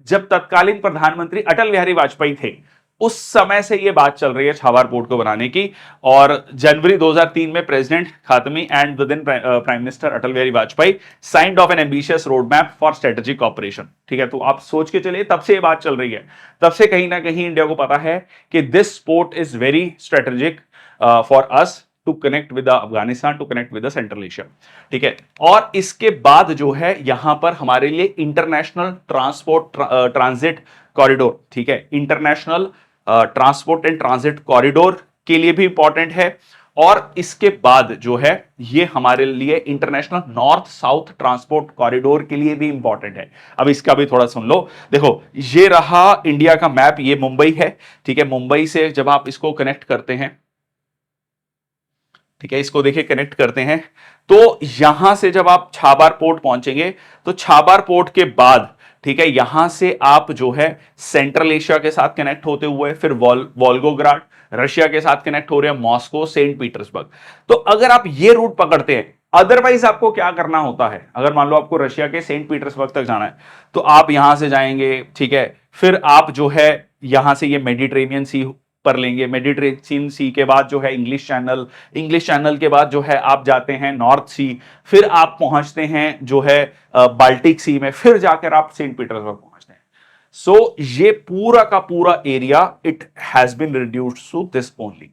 जब तत्कालीन प्रधानमंत्री अटल बिहारी वाजपेयी थे, उस समय से यह बात चल रही है छाबर पोर्ट को बनाने की। और जनवरी 2003 में president Khatami and the then prime minister Atal Bihari Vajpayee signed of an ambitious road map for strategic cooperation, ठीक है। तो आप सोच के चलिए, तब से यह बात चल रही है, तब से कहीं ना कहीं इंडिया को पता है कि this port is very strategic for us to connect with Afghanistan, to connect with Central Asia, ठीक है। और इसके बाद जो है यहां पर हमारे लिए इंटरनेशनल ट्रांसपोर्ट ट्रांजिट कॉरिडोर, ठीक है, international transport and transit corridor के लिए भी इंपॉर्टेंट है। और इसके बाद जो है ये हमारे लिए international north south transport corridor के लिए भी इंपॉर्टेंट है। अब इसका भी थोड़ा सुन लो। देखो, ये रहा इंडिया का मैप, ये मुंबई है, ठीक है। मुंबई से जब आप इसको कनेक्ट करते हैं, ठीक है, इसको देखिए कनेक्ट करते हैं, तो यहां से जब आप छाबर पोर्ट पहुंचेंगे, तो छाबर पोर्ट के बाद, ठीक है, यहां से आप जो है सेंट्रल एशिया के साथ कनेक्ट होते हुए फिर वोल्गोग्राड, रशिया के साथ कनेक्ट हो रहे हैं, मॉस्को, सेंट पीटर्सबर्ग। तो अगर आप ये रूट पकड़ते हैं, अदरवाइज आपको क्या करना होता है, अगर मान लो आपको रशिया के सेंट पीटर्सबर्ग तक जाना है, तो आप यहां से जाएंगे, ठीक है, फिर आप जो है यहां से ये मेडिटेरेनियन सी पर लेंगे, मेडिटेरेनियन सी के बाद जो है इंग्लिश चैनल, इंग्लिश चैनल के बाद जो है आप जाते हैं नॉर्थ सी, फिर आप पहुंचते हैं जो है बाल्टिक सी में, फिर जाकर आप सेंट पीटर्सबर्ग पहुंचते हैं। सो ये पूरा का पूरा area it has been reduced to this only,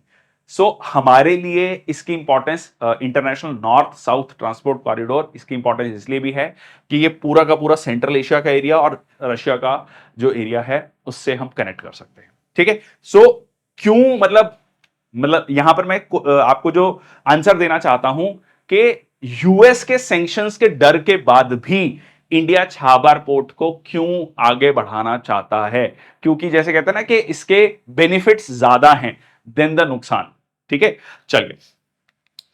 so हमारे लिए इसकी importance, international north south transport corridor, इसकी इंपॉर्टेंस इसलिए भी है कि ये पूरा का पूरा सेंट्रल एशिया का एरिया और रशिया का जो एरिया है उससे हम कनेक्ट कर सकते हैं। ठीक है, सो क्यों, मतलब यहां पर मैं आपको जो आंसर देना चाहता हूं कि यूएस के सैंक्शंस के डर के बाद भी इंडिया छाबर पोर्ट को क्यों आगे बढ़ाना चाहता है, क्योंकि जैसे कहते हैं ना कि इसके बेनिफिट्स ज्यादा हैं देन द नुकसान। ठीक है, चलिए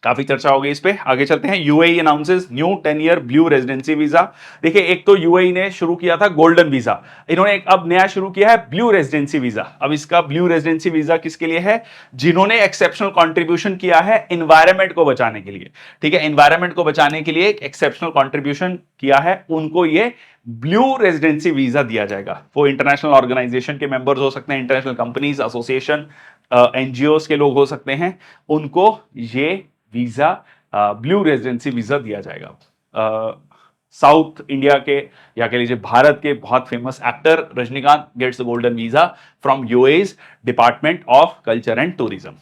काफी चर्चा हो गई इस पे, आगे चलते हैं। UAE announces new 10 year blue residency visa. देखिए, एक तो यूएई ने शुरू किया था गोल्डन वीजा, इन्होंने एक अब नया शुरू किया है ब्लू रेजिडेंसी वीजा। अब इसका ब्लू रेजिडेंसी वीजा किसके लिए है? जिन्होंने एक्सेप्शनल कंट्रीब्यूशन किया है एनवायरमेंट को बचाने के लिए। ठीक है, एनवायरमेंट को बचाने के लिए एक एक्सेप्शनल कंट्रीब्यूशन किया है, उनको ये ब्लू रेजिडेंसी वीजा दिया जाएगा। वो इंटरनेशनल ऑर्गेनाइजेशन के मेंबर्स हो सकते हैं, इंटरनेशनल कंपनीज, एसोसिएशन, एनजीओ के लोग हो सकते हैं, उनको ये वीजा ब्लू रेजिडेंसी वीजा दिया जाएगा। साउथ इंडिया के या कह लीजिए भारत के बहुत famous actor Rajinikanth gets golden visa from UAE's department of culture and tourism.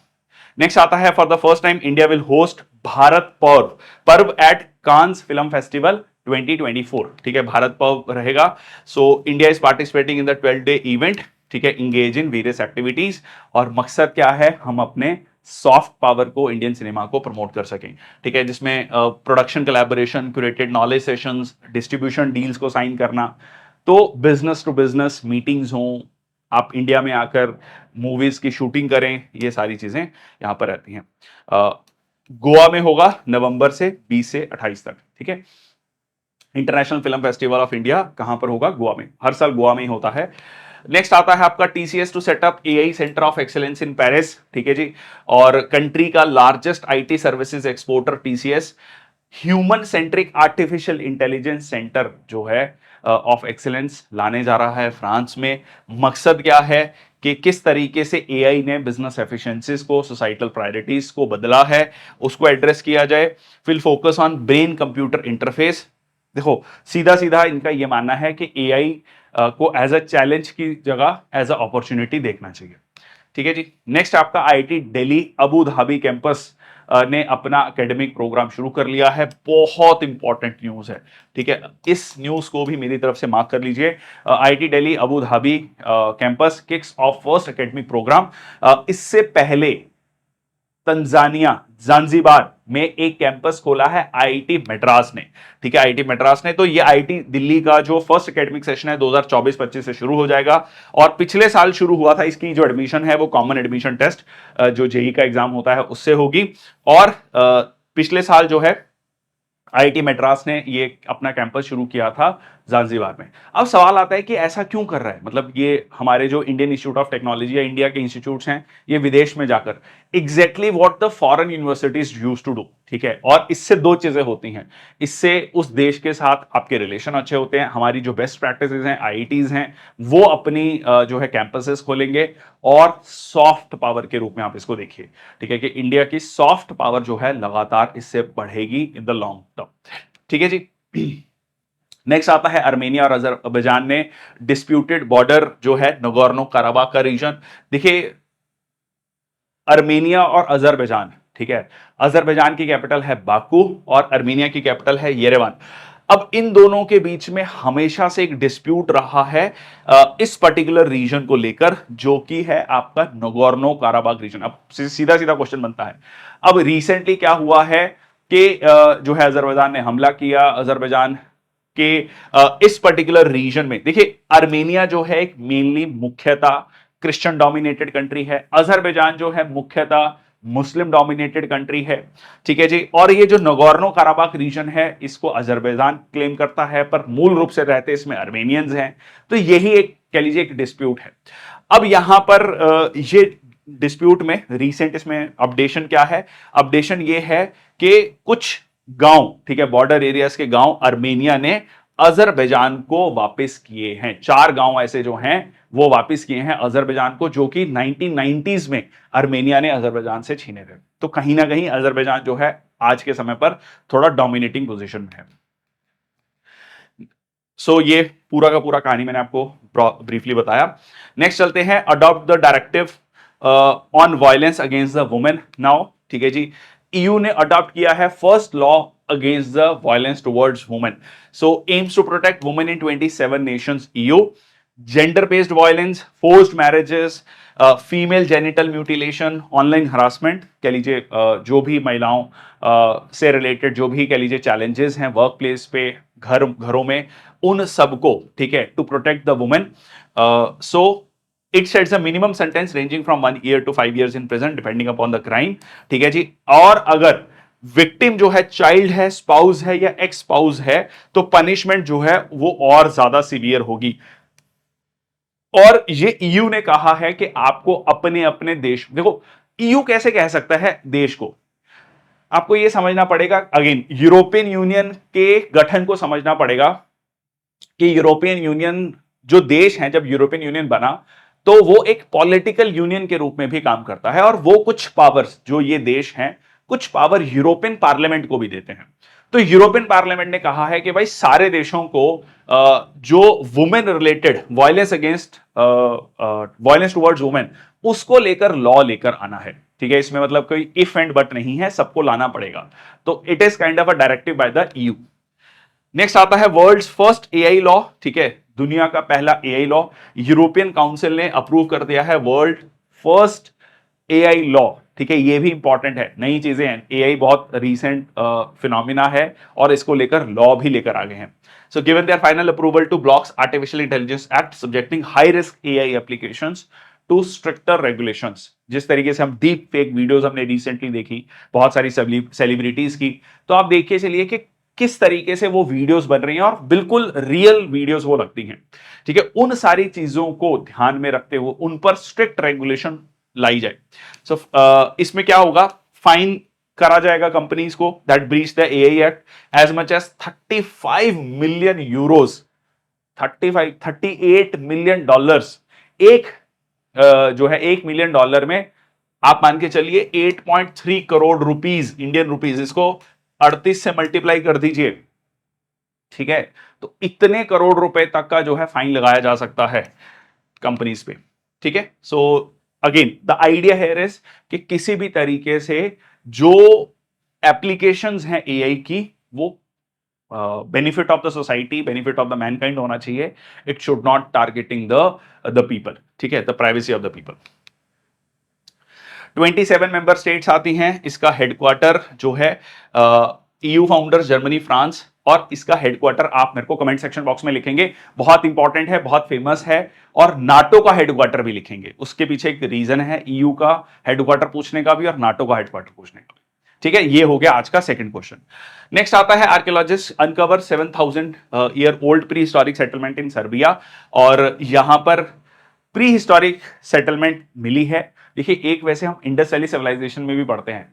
Next आता है, for the first time India will host Bharat Parv Parv eight Cannes film festival 2024। ठीक है, भारत पर्व रहेगा। So India is participating in the 12-day event. ठीक है, इंगेज इन वेरियस एक्टिविटीज, और मकसद क्या है? हम अपने सॉफ्ट पावर को, इंडियन सिनेमा को प्रमोट कर सकें। ठीक है, जिसमें production collaboration, curated knowledge sessions, distribution deals को साइन करना, तो बिजनेस टू बिजनेस मीटिंग्स हों, आप इंडिया में आकर मूवीज की शूटिंग करें, ये सारी चीजें यहां पर रहती हैं। गोवा में होगा नवंबर से 20 से 28 तक। ठीक है, international film festival of India कहां पर होगा? गोवा में, हर साल गोवा में ही होता है। नेक्स्ट आता है आपका TCS to set up AI centre of excellence in Paris. ठीक है जी, और कंट्री का largest IT services exporter TCS human centric artificial intelligence centre जो है ऑफ एक्सीलेंस लाने जा रहा है फ्रांस में। मकसद क्या है कि किस तरीके से एआई ने बिजनेस एफिशिएंसीज को, सोसाइटल प्रायोरिटीज को बदला है, उसको एड्रेस किया जाए। Will focus on brain computer interface. देखो, सीधा सीधा इनका यह मानना है कि एआई को एज अ चैलेंज की जगह एज अ अपॉर्चुनिटी देखना चाहिए। ठीक है जी, नेक्स्ट आपका IIT Delhi Abu Dhabi campus ने अपना एकेडमिक प्रोग्राम शुरू कर लिया है। बहुत इंपॉर्टेंट न्यूज है। ठीक है, इस न्यूज को भी मेरी तरफ से मार्क कर लीजिए। IIT Delhi Abu Dhabi campus kicks off first academic programme. इससे पहले तंजानिया जांजिबार में एक कैंपस खोला है आईआईटी मद्रास ने। ठीक है, आईआईटी मद्रास ने, तो ये आईआईटी दिल्ली का जो फर्स्ट एकेडमिक सेशन है 2024-25 से शुरू हो जाएगा। और पिछले साल शुरू हुआ था, इसकी जो एडमिशन है वो कॉमन एडमिशन टेस्ट जो जेई का एग्जाम होता है उससे होगी। और पिछले साल जो है आईआईटी मद्रास ने ये अपना कैंपस शुरू किया था जांजिबार में। अब सवाल आता है कि ऐसा क्यों कर रहा है? मतलब ये हमारे जो इंडियन इंस्टीट्यूट ऑफ टेक्नोलॉजी या इंडिया के इंस्टीट्यूट्स हैं, ये विदेश में जाकर exactly what the foreign universities used to do. ठीक है, और इससे दो चीजें होती हैं। इससे उस देश के साथ आपके रिलेशन अच्छे होते हैं। हमारी जो बेस्ट प्रैक्टिसेस हैं, आईआईटीज हैं, वो अपनी जो है कैंपसेस खोलेंगे, और सॉफ्ट पावर के रूप में आप इसको देखिए। ठीक है, कि इंडिया की सॉफ्ट पावर जो है लगातार इससे बढ़ेगी इन द लॉन्ग टर्म। ठीक है जी, नेक्स्ट आता है अर्मेनिया और अजरबैजान ने डिस्प्यूटेड बॉर्डर जो है नगोर्नो कराबाख का रीजन। देखिए, अर्मेनिया और अजरबैजान, ठीक है, अजरबैजान की कैपिटल है बाकू और अर्मेनिया की कैपिटल है येरेवान। अब इन दोनों के बीच में हमेशा से एक डिस्प्यूट रहा है इस पर्टिकुलर रीजन को लेकर, जो कि है आपका नगोर्नो काराबाग रीजन। अब सीधा सीधा क्वेश्चन बनता है, अब रिसेंटली क्या हुआ है कि जो है अजरबैजान ने हमला किया। अजरबैजान के इस पर्टिकुलर रीजन में देखिए, अर्मेनिया जो है एक मेनली मुख्यतः क्रिश्चियन डोमिनेटेड कंट्री है, अजरबैजान जो है मुख्यतः मुस्लिम डोमिनेटेड कंट्री है। ठीक है जी, और ये जो नगोर्नो काराबाख रीजन है इसको अजरबैजान क्लेम करता है, पर मूल रूप से रहते इसमें अर्मेनियंस हैं। तो यही एक कह लीजिए एक डिस्प्यूट है। अब यहां पर ये डिस्प्यूट में रीसेंट इसमें अपडेशन क्या है? अपडेशन ये है कि कुछ गांव, ठीक है, बॉर्डर एरियाज के गांव अर्मेनिया ने अजरबैजान को वापस किए हैं। 4 गांव ऐसे जो हैं वो वापस किए हैं अजरबैजान को, जो कि 1990s में अर्मेनिया ने अजरबैजान से छीने थे। तो कहीं ना कहीं अजरबैजान जो है आज के समय पर थोड़ा डोमिनेटिंग पोजीशन में है। सो ये पूरा का पूरा कहानी मैंने आपको ब्रीफली बताया। नेक्स्ट चलते हैं, adopt the directive on violence against the women now, ठीक है जी। ईयू ने अडॉप्ट किया है first law against the violence towards women, so aims to protect women in 27 nations EU. Gender based violence, forced marriages, female genital mutilation, online harassment, कह लीजिए जो भी महिलाओं से रिलेटेड जो भी कह लीजिए चैलेंजेस हैं वर्क प्लेस पे, घरों में, उन सबको, ठीक है, to protect the women. So it sets a minimum sentence ranging from 1 year to 5 years in prison depending upon the crime, ठीक है जी। और अगर विक्टिम जो है चाइल्ड है, स्पाउस है या एक्स स्पाउस है, तो पनिशमेंट जो है वो और ज्यादा सीवियर होगी। और ये ईयू ने कहा है कि आपको अपने अपने देश, देखो ईयू कैसे कह सकता है देश को, आपको यह समझना पड़ेगा, अगेन यूरोपियन यूनियन के गठन को समझना पड़ेगा कि यूरोपियन यूनियन जो देश है, जब यूरोपियन यूनियन बना तो वो एक पॉलिटिकल यूनियन के रूप में भी काम करता है, और वो कुछ पावर्स जो ये देश हैं, कुछ पावर यूरोपियन पार्लियामेंट को भी देते हैं। तो यूरोपियन पार्लियामेंट ने कहा है कि भाई सारे देशों को जो women related violence against violence towards women, उसको लेकर लॉ लेकर आना है, ठीक है। इसमें मतलब कोई इफ एंड बट नहीं है, सबको लाना पड़ेगा। तो it is kind of a directive by the EU. Next आता है वर्ल्ड्स फर्स्ट एआई लॉ, ठीक है, दुनिया का पहला एआई लॉ यूरोपियन काउंसिल ने अप्रूव कर दिया है, वर्ल्ड फर्स्ट एआई लॉ, ठीक है। ये भी इंपॉर्टेंट है, नई चीजें हैं, एआई बहुत रीसेंट फिनोमिना है और इसको लेकर लॉ भी लेकर आ गए हैं। So given their final approval to blocks artificial intelligence act subjecting high risk AI applications to stricter regulations. जिस तरीके से हम डीप फेक वीडियोस हमने रिसेंटली देखी बहुत सारी सेलिब्रिटीज की, तो आप देखिए चलिए कि किस तरीके से वो वीडियोस बन रही हैं और बिल्कुल रियल वीडियोस वो लगती हैं, ठीक है। उन सारी चीजों को ध्यान में रखते हुए उन पर स्ट्रिक्ट रेगुलेशन लाई जाए। सो इसमें क्या होगा, फाइन करा जाएगा कंपनीज को that breach the AI act as much as 35 million euros, 38 million dollars. एक जो है $1 मिलियन में आप मान के चलिए 8.3 करोड़ रुपीज, इंडियन रुपीज, इसको 38 से मल्टीप्लाई कर दीजिए, ठीक है। तो इतने करोड़ रुपए तक का जो है फाइन लगाया जा सकता है कंपनीज पे, ठीक है। So again the idea here is कि किसी भी तरीके से जो एप्लीकेशंस हैं एआई की, वो benefit of the society, benefit of the Mankind होना चाहिए। It should not targeting the people, ठीक है, the privacy of the people. 27 member states आती हैं, इसका हेडक्वार्टर जो है ईयू फाउंडर्स जर्मनी, फ्रांस, और इसका हेडक्वार्टर आप मेरे को कमेंट सेक्शन बॉक्स में लिखेंगे, बहुत इंपॉर्टेंट है, बहुत फेमस है। और नाटो का हेडक्वार्टर भी लिखेंगे, उसके पीछे एक रीजन है ईयू का हेडक्वार्टर पूछने का भी और नाटो का हेडक्वार्टर पूछने का भी, ठीक है। ये हो गया आज का सेकंड क्वेश्चन। नेक्स्ट आता है archaeologist uncover 7000 year old pre historic settlement in Serbia, और यहां पर प्री हिस्टोरिक सेटलमेंट मिली है। देखिए एक वैसे हम इंडस वैली सिविलाइजेशन में भी पढ़ते हैं,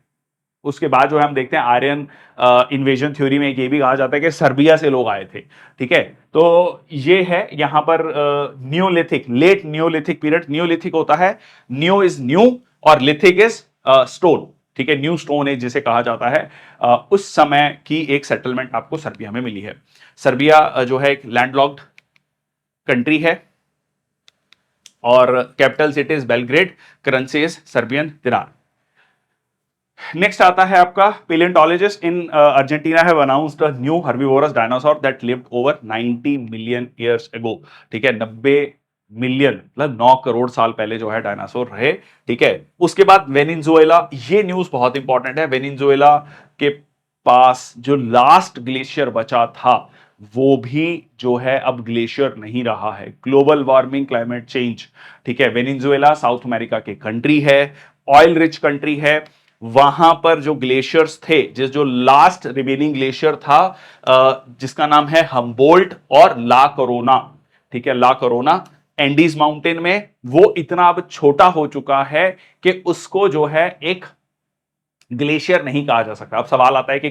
उसके बाद जो है हम देखते हैं आर्यन इन्वेजन थ्योरी में ये भी कहा जाता है कि सर्बिया से लोग आए थे, ठीक है। तो ये है यहां पर neolithic, late neolithic period. Neolithic होता है, न्यू इज न्यू और लिथिक इज स्टोन, ठीक है, न्यू स्टोन एज जिसे कहा जाता है। उस समय की एक सेटलमेंट आपको सर्बिया में मिली है। सर्बिया जो है एक लैंडलॉक्ड कंट्री है और capital city is Belgrade, currency is Serbian dinar. Next आता है आपका palaeontologist in Argentina have announced a new herbivorous dinosaur that lived over 90 million years ago, ठीक है। 90 मिलियन मतलब 9 करोड़ साल पहले जो है डायनासोर रहे, ठीक है। उसके बाद वेनेजुएला, ये न्यूज बहुत इंपॉर्टेंट है, वेनेजुएला के पास जो लास्ट ग्लेशियर बचा था वो भी जो है अब ग्लेशियर नहीं रहा है। ग्लोबल वार्मिंग, क्लाइमेट चेंज, ठीक है। वेनेजुएला साउथ अमेरिका की कंट्री है, ऑयल रिच कंट्री है। वहां पर जो ग्लेशियर्स थे, जो लास्ट रिमेनिंग ग्लेशियर था जिसका नाम है हम्बोल्ट और ला कोरोना, ठीक है, ला कोरोना, एंडीज माउंटेन में, वो इतना अब छोटा हो चुका है कि उसको जो है एक ग्लेशियर नहीं कहा जा सकता। अब सवाल आता है कि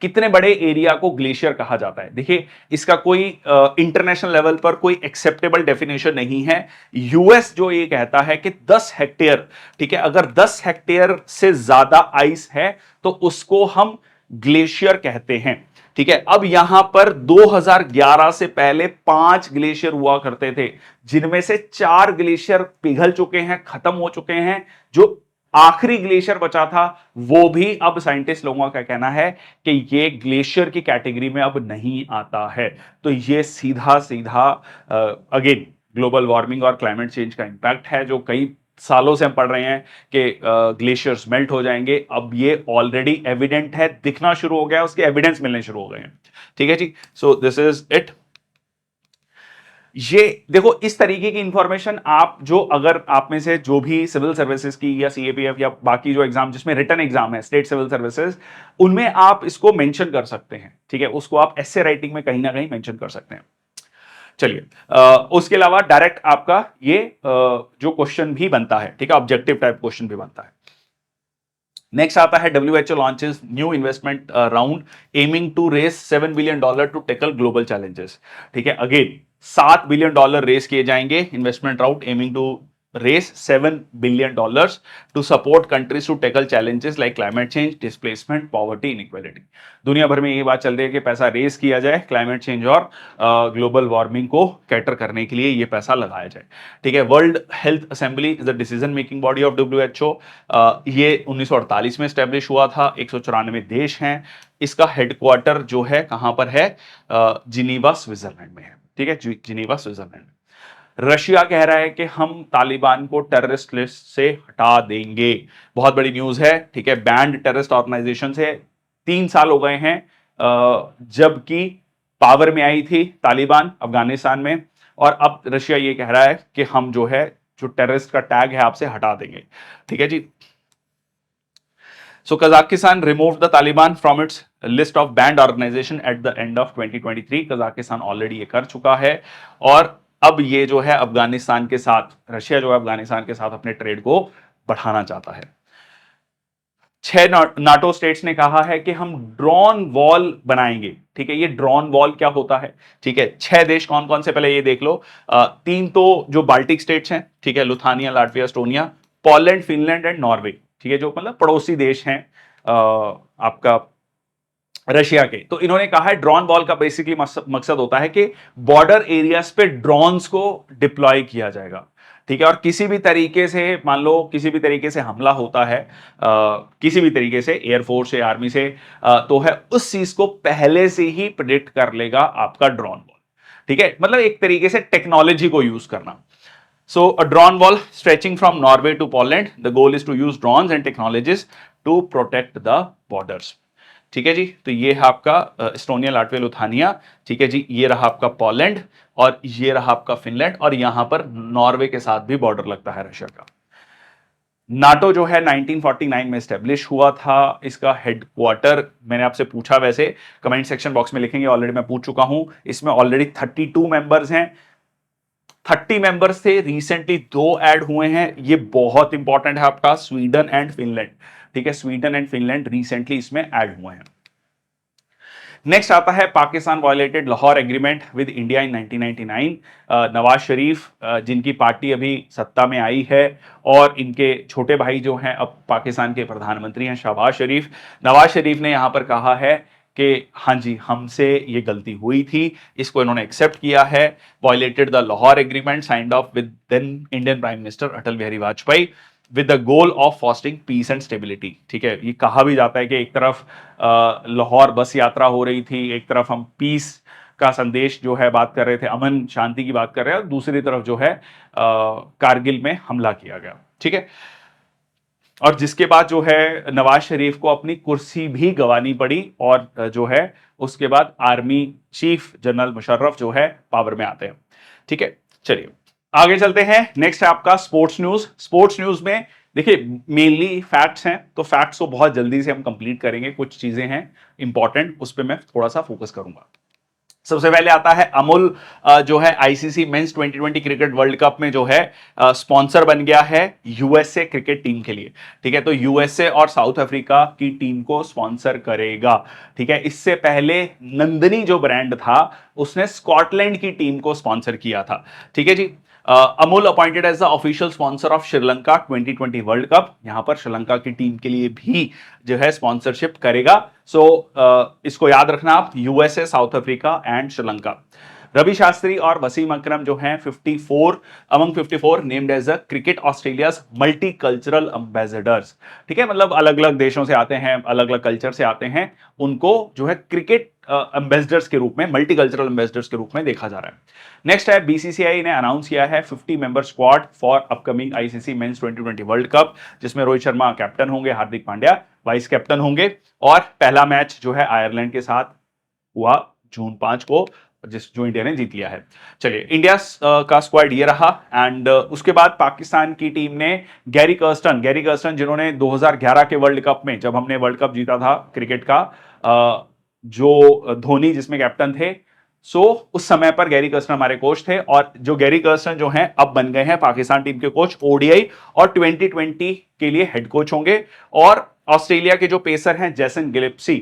कितने बड़े एरिया को ग्लेशियर कहा जाता है। देखिए इसका कोई इंटरनेशनल लेवल पर कोई एक्सेप्टेबल डेफिनेशन नहीं है। यूएस जो ये कहता है कि 10 हेक्टेयर, ठीक है, अगर 10 हेक्टेयर से ज्यादा आइस है तो उसको हम ग्लेशियर कहते हैं। ठीक है, अब यहां पर 2011 से पहले 5 ग्लेशियर हुआ करते थे, जिनमें से 4 ग्लेशियर पिघल चुके हैं, खत्म हो चुके हैं। जो आखिरी ग्लेशियर बचा था वो भी अब साइंटिस्ट लोगों का कहना है कि ये ग्लेशियर की कैटेगरी में अब नहीं आता है। तो ये सीधा सीधा अगेन ग्लोबल वार्मिंग और क्लाइमेट चेंज का इंपैक्ट है, जो कई सालों से हम पढ़ रहे हैं कि ग्लेशियर्स मेल्ट हो जाएंगे। अब ये ऑलरेडी एविडेंट है, दिखना शुरू हो गया, उसके एविडेंस मिलने शुरू हो गए हैं। ठीक है जी, सो दिस इज इट। ये देखो, इस तरीके की इंफॉर्मेशन आप जो, अगर आप में से जो भी सिविल सर्विसेज की या सीएपीएफ या बाकी जो एग्जाम जिसमें रिटन एग्जाम है, स्टेट सिविल सर्विसेज, उनमें आप इसको मेंशन कर सकते हैं। ठीक है, उसको आप एस्से राइटिंग में कहीं ना कहीं मेंशन कर सकते हैं। चलिए, उसके अलावा डायरेक्ट आपका ये जो क्वेश्चन भी बनता है, ठीक है, ऑब्जेक्टिव टाइप क्वेश्चन भी बनता है। नेक्स्ट आता है WHO launches new investment round aiming to raise $7 billion to tackle global challenges. ठीक है, अगेन $7 बिलियन रेस किए जाएंगे, investment round aiming to raise $7 billion to support countries to tackle challenges like climate change, displacement, poverty, inequality। दुनिया भर में ये बात चल रही है कि पैसा रेस किया जाए, क्लाइमेट चेंज और ग्लोबल वार्मिंग को कैटर करने के लिए ये पैसा लगाया जाए। ठीक है, world health assembly is the decision making body of WHO। ये 1948 में स्टैब्लिश हुआ था, 194 देश हैं। इसका हेडक्वार्टर जो है कहां पर है? जिनीवा स्विट्जरलैंड में है। ठीक है, जिनीवा स्विट्जरलैंड में। रशिया कह रहा है कि हम तालिबान को टेररिस्ट लिस्ट से हटा देंगे। बहुत बड़ी न्यूज है। ठीक है, बैंड टेररिस्ट ऑर्गेनाइजेशन से 3 साल हो गए हैं जबकि पावर में आई थी तालिबान अफगानिस्तान में, और अब रशिया ये कह रहा है कि हम जो है, जो टेररिस्ट का टैग है आपसे हटा देंगे। ठीक है जी। So Kazakhstan removed the Taliban from its list of banned organization at the end of 2023। Kazakhstan already ये कर चुका है, और अब ये जो है अफगानिस्तान के साथ, रशिया जो है अफगानिस्तान के साथ अपने ट्रेड को बढ़ाना चाहता है। 6 नाटो स्टेट्स ने कहा है कि हम ड्रोन वॉल बनाएंगे। ठीक है, ये ड्रोन वॉल क्या होता है? ठीक है, 6 देश कौन कौन से, पहले ये देख लो। 3 तो जो बाल्टिक स्टेट्स हैं, ठीक है, Lithuania, Latvia, Estonia, Poland, Finland and Norway. ठीक है, जो मतलब पड़ोसी देश हैं आपका रशिया के। तो इन्होंने कहा है ड्रोन वॉल का बेसिकली मकसद होता है कि बॉर्डर एरियाज पे ड्रोन्स को डिप्लॉय किया जाएगा। ठीक है, और किसी भी तरीके से, मान लो किसी भी तरीके से हमला होता है किसी भी तरीके से, एयरफोर्स से, आर्मी से, तो है उस चीज को पहले से ही प्रिडिक्ट कर लेगा आपका ड्रोन वॉल। ठीक है, मतलब एक तरीके से टेक्नोलॉजी को यूज करना। So a drone wall stretching from Norway to Poland. The goal is to use drones and technologies to protect the borders। ठीक है जी, तो ये है आपका एस्टोनिया, लाटविया, लुथानिया। ठीक है जी, ये रहा आपका पोलैंड, और ये रहा आपका फिनलैंड, और यहां पर नॉर्वे के साथ भी बॉर्डर लगता है रशिया का। नाटो जो है 1949 में स्टेब्लिश हुआ था। इसका हेडक्वार्टर मैंने आपसे पूछा, वैसे कमेंट सेक्शन बॉक्स में लिखेंगे, ऑलरेडी मैं पूछ चुका हूं। इसमें ऑलरेडी 32 मेंबर्स हैं, 30 मेंबर्स थे, रिसेंटली 2 ऐड हुए हैं। ये बहुत इंपॉर्टेंट है आपका, स्वीडन एंड फिनलैंड। ठीक है, स्वीडन एंड फिनलैंड रिसेंटली इसमें ऐड हुए हैं। नेक्स्ट आता है Pakistan violated Lahore agreement with India in 1999। Nawaz Sharif जिनकी पार्टी अभी सत्ता में आई है, और इनके छोटे भाई जो हैं अब पाकिस्तान के प्रधानमंत्री हैं, शहबाज शरीफ। नवाज शरीफ ने यहां पर कहा है कि हाँ जी, हमसे ये गलती हुई थी, इसको इन्होंने एक्सेप्ट किया है। Violated the Lahore agreement signed off with then Indian prime minister Atal Bihari Vajpayee with the goal of fostering peace and stability. ठीक है, ये कहा भी जाता है कि एक तरफ लाहौर बस यात्रा हो रही थी, एक तरफ हम पीस का संदेश जो है बात कर रहे थे, अमन शांति की बात कर रहे हैं, और दूसरी तरफ जो है कारगिल में हमला किया गया। ठीक है, और जिसके बाद जो है नवाज शरीफ को अपनी कुर्सी भी गंवानी पड़ी, और जो है उसके बाद आर्मी चीफ जनरल मुशर्रफ जो है पावर में आते हैं। ठीक है, चलिए आगे चलते हैं। नेक्स्ट है आपका स्पोर्ट्स न्यूज। स्पोर्ट्स न्यूज में देखिए मेनली फैक्ट्स हैं, तो फैक्ट्स को बहुत जल्दी से हम कंप्लीट करेंगे। कुछ चीजें हैं इंपॉर्टेंट, उस पर मैं थोड़ा सा फोकस करूंगा। सबसे पहले आता है अमूल जो है ICC men's 2020 cricket world cup में जो है स्पॉन्सर बन गया है यूएसए क्रिकेट टीम के लिए। ठीक है, तो यूएसए और साउथ अफ्रीका की टीम को स्पॉन्सर करेगा। ठीक है, इससे पहले नंदनी जो ब्रांड था उसने स्कॉटलैंड की टीम को स्पॉन्सर किया था। ठीक है जी, Amul appointed as the official sponsor of Sri Lanka 2020 world cup. यहां पर श्रीलंका की टीम के लिए भी जो है स्पॉन्सरशिप करेगा। सो इसको याद रखना आप, USA, South Africa and Sri Lanka. Ravi Shastri और वसीम अकरम जो हैं 54 among 54 named as a Cricket Australia's multi cultural ambassadors. ठीक है, मतलब अलग अलग देशों से आते हैं, अलग अलग कल्चर से आते हैं, उनको जो है क्रिकेट एम्बेसडर्स के रूप में, मल्टी कल्चरल एम्बेसडर्स के रूप में देखा जा रहा है। नेक्स्ट है, बीसीसीआई ने अनाउंस किया है 50 member squad for upcoming ICC men's 2020 world cup, जिसमें रोहित शर्मा कैप्टन होंगे, हार्दिक पांड्या वाइस कैप्टन होंगे, और पहला मैच जो है आयरलैंड के साथ हुआ जून 5 को, जो इंडिया ने जीत लिया है। चलिए, इंडिया का स्क्वाड ये रहा। एंड उसके बाद पाकिस्तान की टीम ने गैरी कर्स्टन जिन्होंने 2011 के वर्ल्ड कप में, जब हमने वर्ल्ड कप जीता था क्रिकेट का, जो धोनी जिसमें कैप्टन थे, सो उस समय पर गैरी कर्स्टन हमारे कोच थे, और जो गैरी कर्स्टन जो हैं अब बन गए हैं पाकिस्तान टीम के कोच, ओडीआई और 2020 के लिए हेड कोच होंगे। और ऑस्ट्रेलिया के जो पेसर हैं जैसन गिलेप्सी,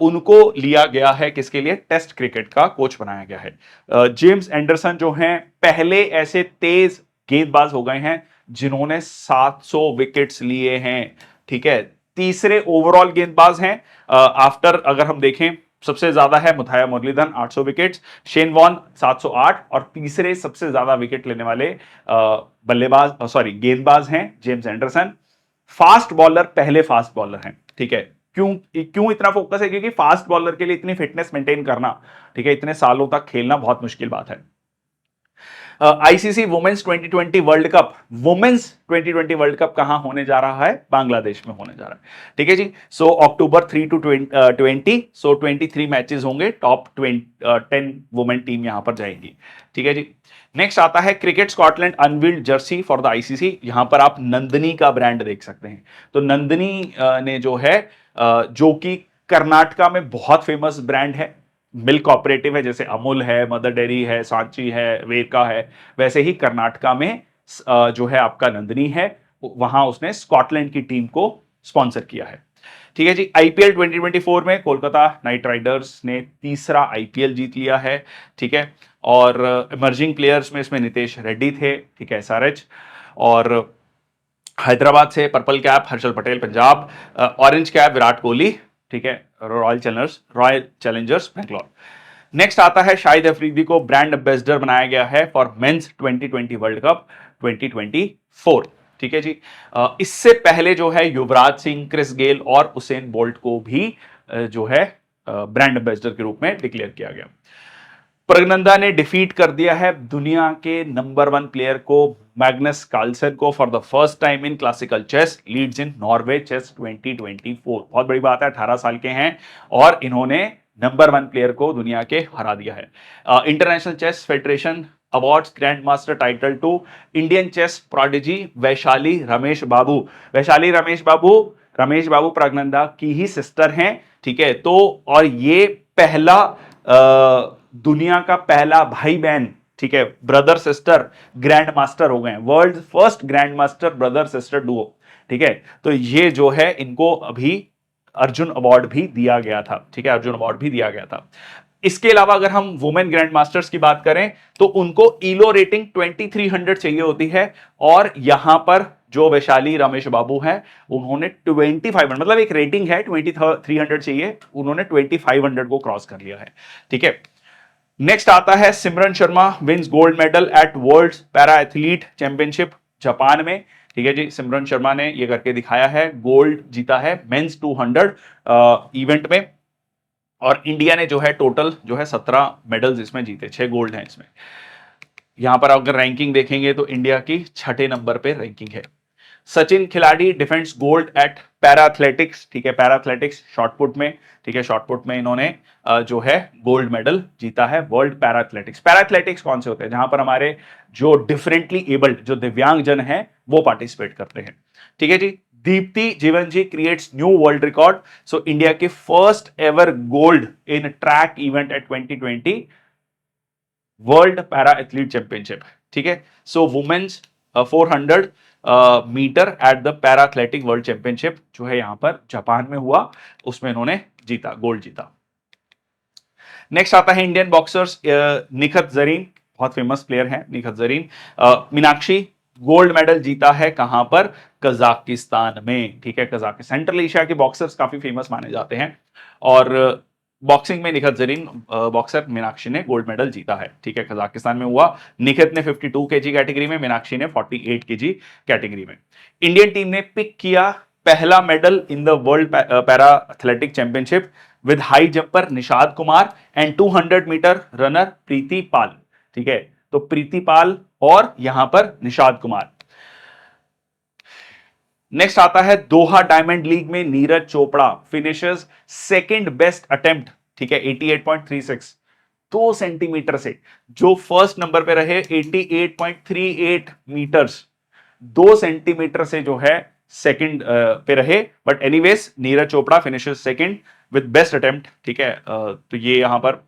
उनको लिया गया है किसके लिए, टेस्ट क्रिकेट का कोच बनाया गया है। जेम्स एंडरसन जो हैं पहले ऐसे तेज गेंदबाज हो गए हैं जिन्होंने 700 विकेट्स लिए हैं। ठीक है, तीसरे ओवरऑल गेंदबाज हैं आफ्टर, अगर हम देखें, सबसे ज्यादा है Muthayya Muraleedharan 800 wickets, Shane Warne 708, और तीसरे सबसे ज्यादा विकेट लेने वाले गेंदबाज हैं जेम्स एंडरसन। फास्ट बॉलर, पहले फास्ट बॉलर हैं। ठीक है, क्यों क्यों इतना फोकस है, क्योंकि फास्ट बॉलर के लिए इतनी फिटनेस मेंटेन करना, ठीक है, इतने सालों तक खेलना बहुत मुश्किल बात है। ICC women's 2020 world cup, women's 2020 world cup कहां होने जा रहा है, बांग्लादेश में होने जा रहा है। ठीक है जी, सो अक्टूबर 3 to 20, सो 23 मैचेस होंगे, टॉप 10 वुमेन टीम यहां पर जाएंगी। ठीक है जी, नेक्स्ट आता है cricket Scotland unveiled Jersey for the ICC. यहां पर आप नंदनी का ब्रांड देख सकते हैं। तो नंदनी ने जो है, जो कि कर्नाटका में बहुत फेमस ब्रांड है, मिल्क कोऑपरेटिव है, जैसे अमूल है, मदर डेयरी है, सांची है, वेरका है, वैसे ही कर्नाटका में जो है आपका नंदनी है, वहां उसने स्कॉटलैंड की टीम को स्पॉन्सर किया है। ठीक है जी, आईपीएल 2024 में कोलकाता नाइट राइडर्स ने तीसरा आईपीएल जीत लिया है। ठीक है, और इमर्जिंग प्लेयर्स में इसमें नितेश रेड्डी थे, ठीक है, एसआरएच, और हैदराबाद से purple cap Harshal Patel Punjab, orange cap Virat Kohli, ठीक है, रॉयल चैलेंजर्स बैंगलोर। नेक्स्ट आता है, शाहिद अफरीदी को ब्रांड एम्बेसडर बनाया गया है फॉर मेंस 2020 वर्ल्ड कप 2024। ठीक है जी, इससे पहले जो है युवराज सिंह, क्रिस गेल और उसेन बोल्ट को भी जो है ब्रांड एम्बेसडर के रूप में डिक्लेयर किया गया। प्रज्ञानंदा ने डिफीट कर दिया है दुनिया के नंबर 1 प्लेयर को, मैग्नस कार्लसन को, for the first time in classical chess, leads in Norway chess 2024। बहुत बड़ी बात है, 18 साल के हैं और इन्होंने नंबर 1 प्लेयर को दुनिया के हरा दिया है। International chess federation awards grand master title to Indian chess prodigy Vaishali Rameshbabu बाबू। रमेश बाबू प्रज्ञानंदा की ही सिस्टर हैं। ठीक है, तो और ये पहला दुनिया का पहला भाई बहन, ठीक है, ब्रदर सिस्टर ग्रैंड मास्टर हो गए, world first grand master brother sister Duo. ठीक है, तो ये जो है इनको अभी अर्जुन अवार्ड भी दिया गया था। ठीक है, अर्जुन अवार्ड भी दिया गया था। इसके अलावा अगर हम वुमेन ग्रैंड मास्टर्स की बात करें तो उनको ईलो रेटिंग 2300 चाहिए होती है, और यहां पर जो वैशाली रमेश बाबू हैं उन्होंने 2500, मतलब एक रेटिंग है 2300 चाहिए, उन्होंने 2500 को क्रॉस कर लिया है। ठीक है, नेक्स्ट आता है, Simran Sharma wins gold medal at world para athlete championship Japan में। ठीक है जी, सिमरन शर्मा ने ये करके दिखाया है, गोल्ड जीता है मेंस 200 इवेंट में, और इंडिया ने जो है टोटल जो है 17 मेडल्स इसमें जीते, 6 गोल्ड हैं इसमें। यहां पर अगर रैंकिंग देखेंगे तो इंडिया की 6ठे नंबर पे रैंकिंग है। सचिन खिलाड़ी defends gold eight para athletics. ठीक है, पैरा एथलेटिक्स शॉटपुट में, ठीक है, शॉटपुट में इन्होंने जो है गोल्ड मेडल जीता है world para athletics. Para athletics कौन से होते हैं, जहां पर हमारे जो डिफरेंटली एबल्ड, जो दिव्यांग जन है, वो पार्टिसिपेट करते हैं। ठीक है जी, Deepthi Jeevanji creates new world record, so India की first ever gold in track event at 2020 world para athlete championship. ठीक है, so women's 400 metre at the para athletic world championship जो है यहां पर जापान में हुआ, उसमें इन्होंने जीता, गोल्ड जीता। नेक्स्ट आता है इंडियन बॉक्सर्स, निखत जरीन बहुत फेमस प्लेयर हैं निखत जरीन। मीनाक्षी गोल्ड मेडल जीता है कहां पर? कजाकिस्तान में, ठीक है। कजाकिस्तान, सेंट्रल एशिया के बॉक्सर्स काफी फेमस माने जाते हैं, और बॉक्सिंग में निखत जरीन बॉक्सर मीनाक्षी ने गोल्ड मेडल जीता है, ठीक है। कजाकिस्तान में हुआ। निखत ने 52 केजी कैटेगरी में, मीनाक्षी ने 48 केजी कैटेगरी में। इंडियन टीम ने पिक किया पहला medal in the world para athletic championship with high jumper Nishad Kumar and 200 metre runner Preethi Pal, ठीक है। तो प्रीति पाल और यहां पर निषाद कुमार। नेक्स्ट आता है दोहा डायमंड लीग में Neeraj Chopra finishers second best attempt, ठीक है, 88.36, 2 सेंटीमीटर से। जो फर्स्ट नंबर पे रहे 88.38 मीटर्स, 2 सेंटीमीटर से जो है सेकंड पे रहे। But anyways Neeraj Chopra finishers second with best attempt, ठीक है। तो ये यहां पर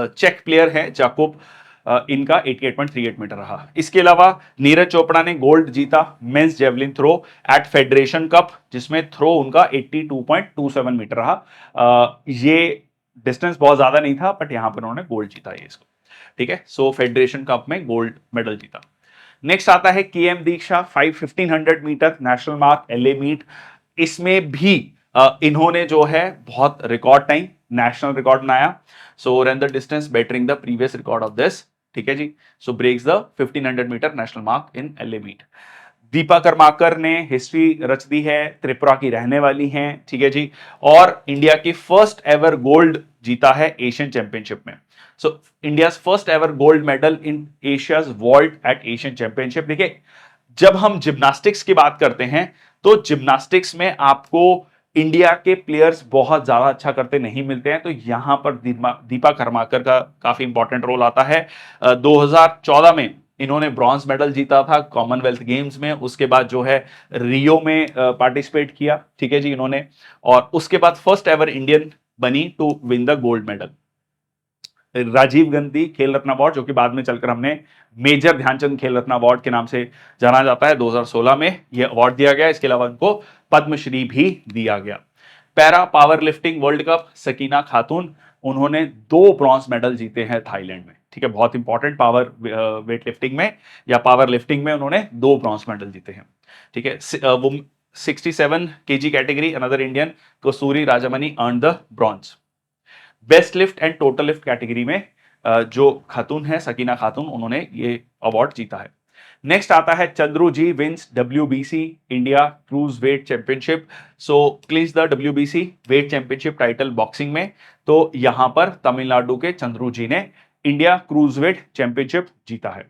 चेक प्लेयर है जाकोब, इनका 88.38 मीटर रहा। इसके अलावा नीरज चोपड़ा ने गोल्ड जीता men's javelin throw at federation cup, जिसमें थ्रो उनका 82.27 मीटर रहा। ये डिस्टेंस बहुत ज्यादा नहीं था, बट यहां पर उन्होंने गोल्ड जीता है इसको, ठीक है। सो फेडरेशन कप में गोल्ड मेडल जीता। नेक्स्ट आता है KM Diksha 1500 metre national mark LA meet. इसमें भी इन्होंने जो है बहुत रिकॉर्ड टाइम नेशनल रिकॉर्ड बनाया। So run the distance bettering the previous record of this, ठीक है जी। So breaks the 1500 metre national mark in LA meet. Deepa Karmakar ने हिस्ट्री रच दी है, त्रिपुरा की रहने वाली हैं, ठीक है जी। और इंडिया की फर्स्ट एवर गोल्ड जीता है एशियन चैंपियनशिप में। So India first ever gold medal in Asia's vault at Asian championship. देखिए, जब हम जिम्नास्टिक्स की बात करते हैं तो जिम्नास्टिक्स में आपको इंडिया के प्लेयर्स बहुत ज्यादा अच्छा करते नहीं मिलते हैं, तो यहां पर दीपा कर्माकर का काफी इंपॉर्टेंट रोल आता है। 2014 में इन्होंने ब्रॉन्ज मेडल जीता था कॉमनवेल्थ गेम्स में। उसके बाद जो है रियो में पार्टिसिपेट किया, ठीक है जी, इन्होंने। और उसके बाद फर्स्ट एवर इंडियन बनी to win the gold medal. Rajiv Gandhi Khel Ratna award, जो कि बाद में चलकर हमने मेजर ध्यानचंद खेल रत्न अवार्ड के नाम से जाना जाता है, 2016 में यह अवार्ड दिया गया। इसके अलावा उनको पद्मश्री भी दिया गया। Para power lifting world cup Sakina खातून, उन्होंने 2 ब्रॉन्ज मेडल जीते हैं थाईलैंड में, ठीक है। बहुत इंपॉर्टेंट पावर वेट लिफ्टिंग में या पावर लिफ्टिंग में उन्होंने 2 ब्रॉन्ज मेडल जीते हैं, ठीक है। वो 67 KG category another Indian kasuri Rajamani earn the bronze. Best lift and total lift category में जो खातून है सकीना खातून, उन्होंने ये अवार्ड जीता है। नेक्स्ट आता है Chandru ji wins WBC India cruiser weight championship. So clinches the WBC weight championship title boxing में। तो यहां पर तमिलनाडु के चंद्रू जी ने इंडिया क्रूज वेट चैंपियनशिप जीता है।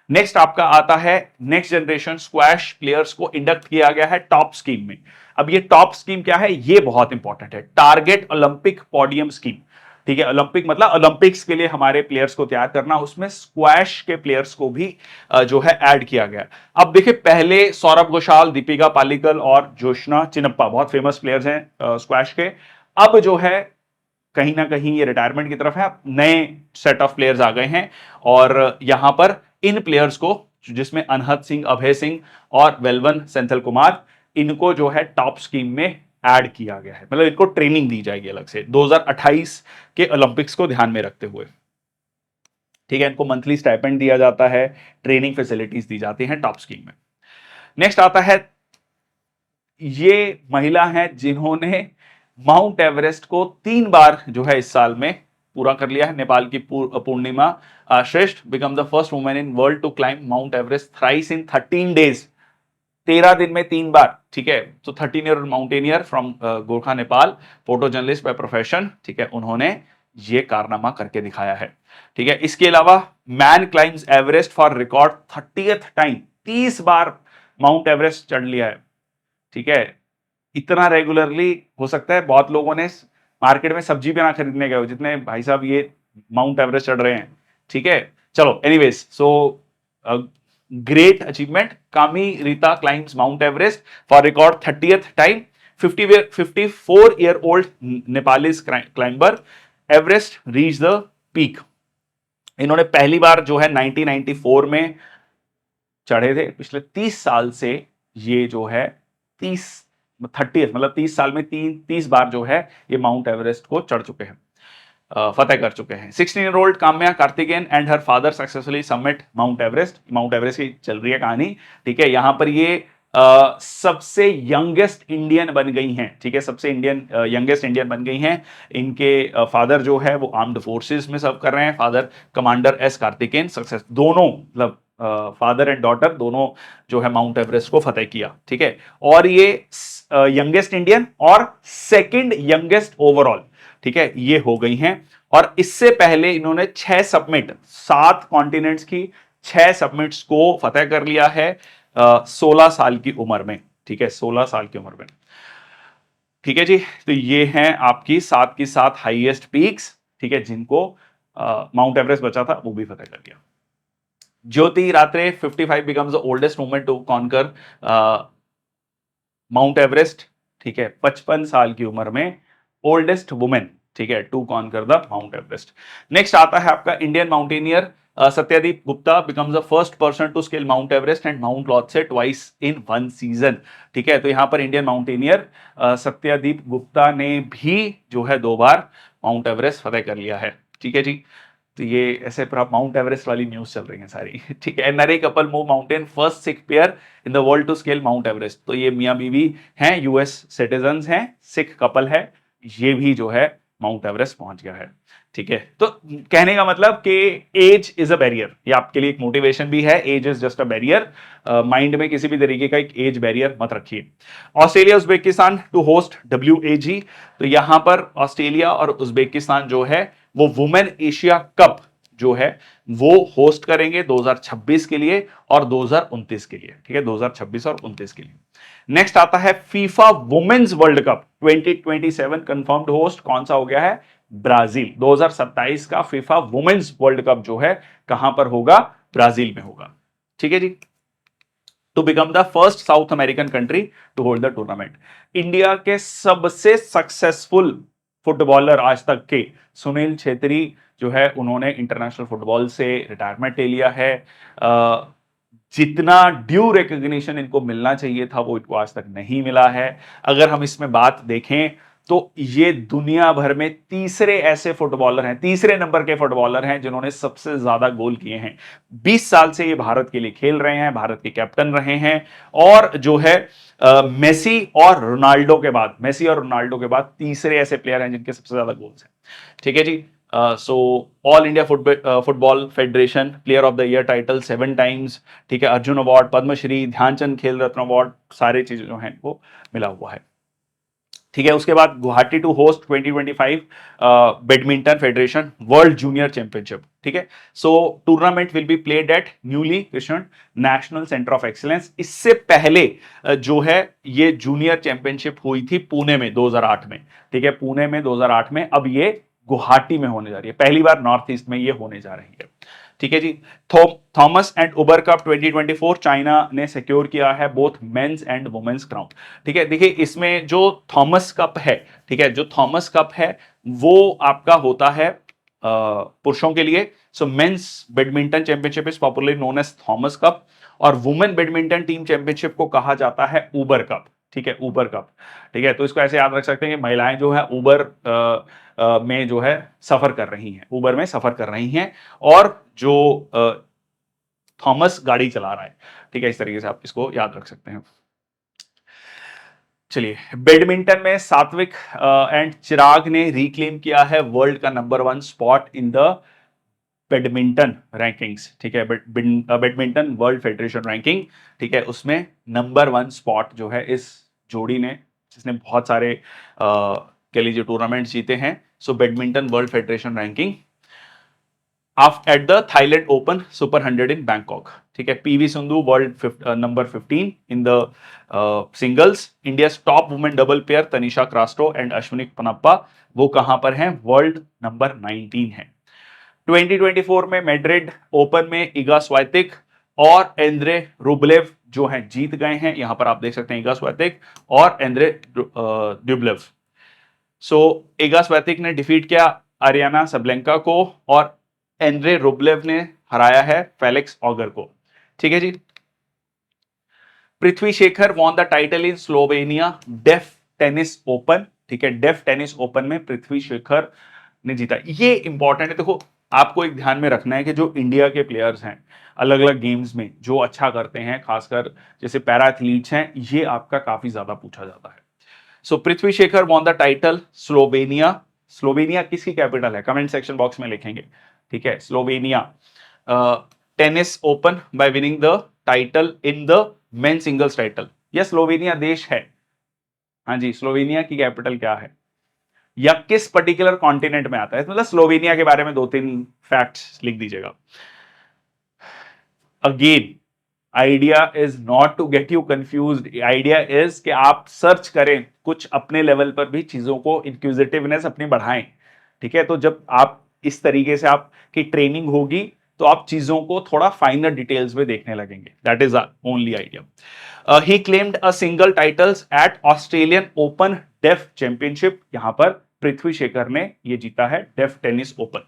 नेक्स्ट आपका आता है नेक्स्ट जनरेशन स्क्वैश प्लेयर्स को इंडक्ट किया गया है टॉप स्कीम में। अब ये टॉप स्कीम क्या है, ये बहुत इंपॉर्टेंट है। टारगेट ओलंपिक पोडियम स्कीम, ठीक है। ओलंपिक मतलब ओलंपिक्स के लिए हमारे प्लेयर्स को तैयार करना, उसमें स्क्वैश के प्लेयर्स को भी जो है ऐड किया गया। अब देखिए, पहले सौरभ घोषाल, दीपिका पालिकल और जोशना चिनप्पा बहुत फेमस प्लेयर्स हैं स्क्वैश के। अब जो है कहीं ना कहीं ये रिटायरमेंट की तरफ है, नए सेट ऑफ प्लेयर्स आ गए हैं। और यहां पर इन प्लेयर्स को, जिसमें अनहद सिंह, अभय सिंह और वेलवन सेंथल कुमार, इनको जो है टॉप स्कीम में ऐड किया गया है। मतलब इनको ट्रेनिंग दी जाएगी अलग से 2028 के ओलंपिक्स को ध्यान में रखते हुए, ठीक है। इनको मंथली स्टाइपेंड दिया जाता है, ट्रेनिंग फैसिलिटीज दी जाती हैं टॉप स्कीम में। नेक्स्ट आता है, ये महिला है जिन्होंने माउंट एवरेस्ट को 3 बार जो है इस साल में पूरा कर लिया है। नेपाल की Purnima Shrestha become the first women in world to climb Mount Everest thrice in 13 days. 13 दिन में 3 बार, ठीक है। तो 13 year mountaineer from Gorkha Nepal, photo journalist by profession, ठीक है, उन्होंने ये कारनामा करके दिखाया है, ठीक है। इसके अलावा man climbs Everest for record 30th time, 30 bar mount Everest चढ़ लिया है, ठीक है। इतना रेगुलरली हो सकता है बहुत लोगों ने मार्केट में सब्जी भी ना खरीदने गए हो जितने भाई साहब ये माउंट एवरेस्ट चढ़ रहे हैं, ठीक है। चलो anyways, so great achievement. Kami Rita climbs mount Everest for record 30th time. 54 year old Nepalese climber Everest reach the peak. इन्होंने पहली बार जो है 1994 में चढ़े थे। पिछले 30 साल से ये जो है 30 मतलब 30 साल में 30 बार जो है ये माउंट एवरेस्ट को चढ़ चुके हैं। फतेह कर चुके हैं। 16-year-old Kamya Karthikeyan and her father successfully submit mount Everest. Mount Everest की चल रही है कहानी, ठीक है। यहां पर ये सबसे यंगेस्ट इंडियन बन गई हैं, ठीक है, सबसे यंगेस्ट इंडियन बन गई हैं। इनके फादर जो है वो आर्म्ड फोर्सेस में सर्व कर रहे हैं, father commander S Karthikeyan. Success दोनों, मतलब फादर एंड डॉटर दोनों जो है माउंट एवरेस्ट को फतेह किया, ठीक है। और ये यंगेस्ट इंडियन और सेकंड यंगेस्ट ओवरऑल, ठीक है, ये हो गई हैं। और इससे पहले इन्होंने 7 कॉन्टिनेंट्स की 6 सबमिट्स को फतेह कर लिया है 16 साल की उम्र में, ठीक है, 16 साल की उम्र में, ठीक है जी। तो ये हैं आपकी 7 की 7 हाईएस्ट पीक्स, ठीक है, जिनको माउंट एवरेस्ट बचा था वो भी फतेह कर लिया। Jyoti Ratre 55 becomes the oldest woman to conquer Mount Everest, ठीक है, 55 साल की उम्र में ओल्डेस्ट वुमेन, ठीक है, to conquer the mount Everest. Next आता है आपका Indian mountaineer Satyadeep Gupta becomes the first person to scale mount Everest and mount Lhotse twice in one season, ठीक है। तो यहां पर इंडियन माउंटेनियर सत्यदीप गुप्ता ने भी जो है 2 बार माउंट एवरेस्ट फतेह कर लिया है, ठीक है जी। तो ये ऐसे पूरा माउंट एवरेस्ट वाली न्यूज चल रही है सारी, ठीक है। NRA couple move mountain first Sikh pair in the world to scale mount Everest. तो ये मियां बीवी हैं, यूएस सिटीजन्स हैं, सिख कपल है, ये भी जो है माउंट एवरेस्ट पहुंच गया है, ठीक है। तो कहने का मतलब कि एज इज अ बैरियर, ये आपके लिए एक मोटिवेशन भी है। Age is just a barrier, mind में किसी भी तरीके का एक एज बैरियर मत रखिए। Australia Uzbekistan to host WAG। तो यहां पर ऑस्ट्रेलिया और उज्बेकिस्तान जो है वो वुमेन एशिया कप जो है वो होस्ट करेंगे 2026 के लिए और 2029 के लिए, ठीक है, 2026 और 29 के लिए। नेक्स्ट आता है FIFA women's world cup 2027 confirmed host कौन सा हो गया है? ब्राजील। 2027 का फीफा वुमेन्स वर्ल्ड कप जो है कहां पर होगा? ब्राजील में होगा, ठीक है जी। To become the first South American country to hold the tournament. India के सबसे सक्सेसफुल फुटबॉलर आज तक के सुनील छेत्री जो है उन्होंने इंटरनेशनल फुटबॉल से रिटायरमेंट ले लिया है। जितना ड्यू रिकॉग्निशन इनको मिलना चाहिए था वो इनको आज तक नहीं मिला है। अगर हम इसमें बात देखें तो ये दुनिया भर में तीसरे ऐसे फुटबॉलर हैं, तीसरे नंबर के फुटबॉलर हैं जिन्होंने सबसे ज्यादा गोल किए हैं। 20 साल से ये भारत के लिए खेल रहे हैं, भारत के कैप्टन रहे हैं। और जो है मेसी और रोनाल्डो के बाद, मेसी और रोनाल्डो के बाद तीसरे ऐसे प्लेयर हैं जिनके सबसे ज्यादा गोल्स हैं, ठीक है जी। So all India football federation player of the year title 7 times, ठीक है, अर्जुन अवार्ड, पद्मश्री, ध्यानचंद खेल रत्न अवार्ड, सारे चीजें जो हैं वो मिला हुआ है, ठीक है। उसके बाद Guwahati to host 2025 badminton federation world junior championship, ठीक है। So tournament will be played at newly Krishna national centre of excellence. इससे पहले जो है ये जूनियर चैंपियनशिप हुई थी पुणे में 2008 में, ठीक है, पुणे में 2008 में। अब ये गुवाहाटी में होने जा रही है, पहली बार नॉर्थ ईस्ट में ये होने जा रही है, ठीक है जी। Thomas and Uber cup 2024 China ने सिक्योर किया है both men's and women's crown, ठीक है। देखिए इसमें जो थॉमस कप है, ठीक है, जो थॉमस कप है वो आपका होता है पुरुषों के लिए। So men's badminton championship is popularly known as Thomas cup और वुमेन बैडमिंटन टीम चैंपियनशिप को कहा जाता है उबर कप, ठीक है, उबर कप, ठीक है। तो इसको ऐसे याद रख सकते हैं कि महिलाएं जो है उबर में जो है सफर कर रही हैं, उबर में सफर कर रही हैं और जो थॉमस गाड़ी चला रहा है, ठीक है। इस तरीके से आप इसको याद रख सकते हैं। चलिए बैडमिंटन में सात्विक एंड चिराग ने रिक्लेम किया है वर्ल्ड का number 1 spot in the badminton rankings, ठीक है, बैडमिंटन वर्ल्ड फेडरेशन रैंकिंग, ठीक है, उसमें नंबर 1 स्पॉट जो है इस जोड़ी ने, जिसने बहुत सारे कह लीजिए टूर्नामेंट जीते हैं। So badminton world federation ranking at the Thailand open super 100 in Bangkok, ठीक है। PV Sindhu world number 15 in the singles. India top women double pair Tanisha Crasto and Ashwini Ponnappa वो कहां पर हैं? वर्ल्ड नंबर 19 है। 2024 में मैड्रिड ओपन में इगा स्वातिक और एंड्रे रुबलेव जो हैं जीत गए हैं। यहां पर आप देख सकते हैं इगा स्वातिक और एंड्रे ड्यूबलेव। सो इगा स्वातिक ने डिफीट किया अरियाना सबलेंका को और एंड्रे रुबलेव ने हराया है फेलिक्स ऑगर को, ठीक है जी। Prithvi Shekhar won the title in Slovenia deaf tennis open, ठीक है, डेफ टेनिस ओपन में पृथ्वी शेखर ने जीता। ये इंपॉर्टेंट है। देखो, आपको एक ध्यान में रखना है कि जो इंडिया के प्लेयर्स हैं अलग अलग गेम्स में जो अच्छा करते हैं, खासकर जैसे पैरा एथलीट्स हैं, ये आपका काफी ज्यादा पूछा जाता है। So Prithvi Shekhar won the title Slovenia. Slovenia किसकी कैपिटल है? कमेंट सेक्शन बॉक्स में लिखेंगे, ठीक है। Slovenia tennis open by winning the title in the men singles title. यह स्लोवेनिया देश है। हाँ जी, स्लोवेनिया की कैपिटल क्या है या किस पर्टिकुलर कॉन्टिनेंट में आता है? मतलब स्लोवेनिया के बारे में 2-3 फैक्ट्स लिख दीजिएगा। Again, idea is not to get you confused, idea is कि आप सर्च करें, कुछ अपने लेवल पर भी चीजों को इंक्विजिटिवनेस अपनी बढ़ाएं, ठीक है। तो जब आप इस तरीके से आपकी ट्रेनिंग होगी तो आप चीजों को थोड़ा फाइनर डिटेल्स में देखने लगेंगे। That is only idea. He claimed a single titles at Australian Open deaf championship. यहां पर पृथ्वी शेखर ने यह जीता है डेफ टेनिस ओपन।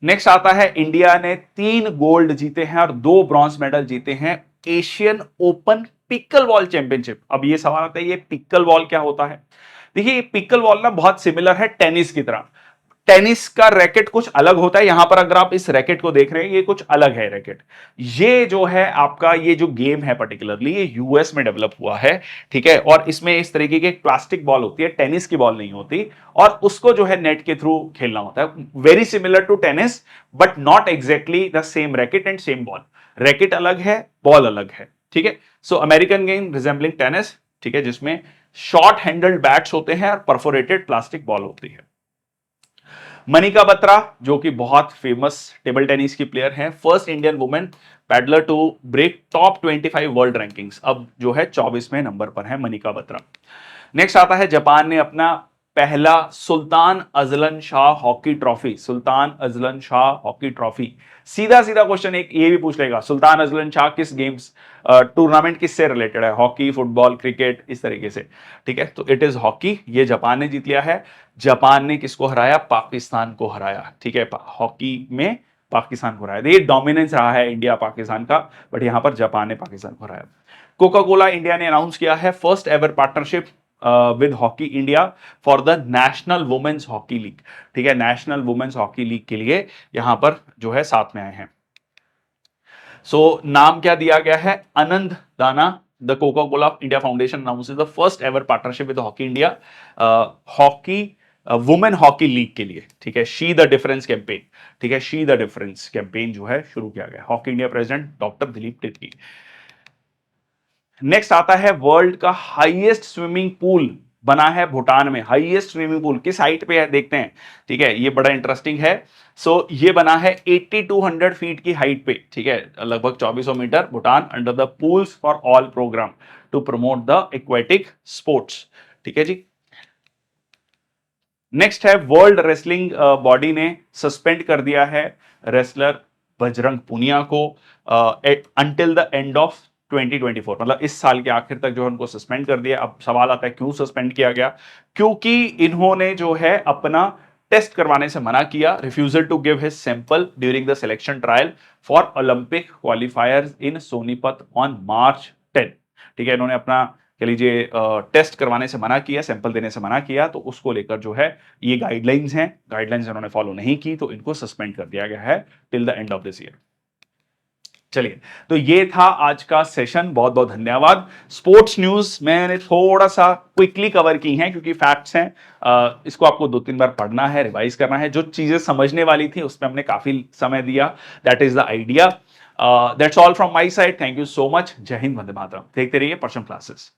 नेक्स्ट आता है, इंडिया ने 3 गोल्ड जीते हैं और 2 ब्रॉन्ज मेडल जीते हैं Asian open pickle ball championship. अब ये सवाल आता है, ये पिकल बॉल क्या होता है? देखिए, पिकल बॉल ना बहुत सिमिलर है टेनिस की तरह। टेनिस का रैकेट कुछ अलग होता है, यहां पर अगर आप इस रैकेट को देख रहे हैं, ये कुछ अलग है रैकेट। ये जो है आपका, ये जो गेम है पर्टिकुलरली, ये यूएस में डेवलप हुआ है, ठीक है। और इसमें इस तरीके की प्लास्टिक बॉल होती है, टेनिस की बॉल नहीं होती, और उसको जो है नेट के थ्रू खेलना होता है। Very similar to tennis, but not exactly the same racket and same ball. Racket अलग है, बॉल अलग है, ठीक है। So American game resembling tennis, ठीक है, जिसमें शॉर्ट हैंडल्ड बैट्स होते हैं और परफोरेटेड प्लास्टिक बॉल होती है। मनिका बत्रा, जो कि बहुत फेमस टेबल टेनिस की प्लेयर हैं, first Indian women paddler to break top 25 world rankings. अब जो है 24वें नंबर पर है मनिका बत्रा। नेक्स्ट आता है, जापान ने अपना पहला Sultan Azlan Shah hockey trophy, Sultan Azlan Shah hockey trophy. सीधा सीधा क्वेश्चन एक ये भी पूछ लेगा, सुल्तान अजलन शाह किस गेम्स टूर्नामेंट किससे रिलेटेड है? हॉकी, फुटबॉल, क्रिकेट, इस तरीके से, ठीक है। तो इट इज हॉकी, ये जापान ने जीत लिया है। जापान ने किसको हराया? पाकिस्तान को हराया, ठीक है। हॉकी में पाकिस्तान को हराया। ये डोमिनेंस रहा है इंडिया पाकिस्तान का, बट यहां पर जापान ने पाकिस्तान को हराया। कोका कोला इंडिया ने अनाउंस किया है first ever partnership with Hockey India for the national women's hockey league, ठीक है। नेशनल वुमेन्स हॉकी लीग के लिए यहां पर जो है साथ में आए हैं। सो नाम क्या दिया गया है? आनंद दाना। The Coca Cola India foundation announces the first ever partnership with Hockey India, hockey women hockey league के लिए, ठीक है। शी द डिफरेंस कैंपेन, ठीक है, शी द डिफरेंस कैंपेन जो है शुरू किया गया। Hockey India president doctor Dilip Tirkey. Next आता है, वर्ल्ड का हाईएस्ट स्विमिंग पूल बना है भूटान में। हाईएस्ट स्विमिंग पूल किस हाइट पे है देखते हैं, ठीक है, ये बड़ा इंटरेस्टिंग है। सो ये बना है 8200 फीट की हाइट पे, ठीक है, लगभग 2400 metre. Bhutan under the pools for all programme to promote the aquatic sports, ठीक है जी। नेक्स्ट है, वर्ल्ड रेसलिंग बॉडी ने सस्पेंड कर दिया है रेसलर बजरंग पुनिया को अंटिल द एंड ऑफ 2024, मतलब इस साल के आखिर तक जो है उनको सस्पेंड कर दिया। अब सवाल आता है क्यों सस्पेंड किया गया? क्योंकि इन्होंने जो है अपना टेस्ट करवाने से मना किया, refusal to give his sample during the selection trial for Olympic qualifiers in Sonipat on March 10, ठीक है। इन्होंने अपना कह लीजिए टेस्ट करवाने से मना किया, सैंपल देने से मना किया, तो उसको लेकर जो है ये गाइडलाइंस हैं, गाइडलाइंस इन्होंने फॉलो नहीं की तो इनको सस्पेंड कर दिया गया है till the end of this year. चलिए, तो ये था आज का सेशन, बहुत बहुत धन्यवाद। स्पोर्ट्स न्यूज मैंने थोड़ा सा क्विकली कवर की हैं क्योंकि फैक्ट्स हैं, इसको आपको 2-3 बार पढ़ना है, रिवाइज करना है। जो चीजें समझने वाली थी उसमें हमने काफी समय दिया, that is the idea. That's all from my side, thank you so much. जय हिंद, वंदे मातरम। देखते रहिए परचम क्लासेस।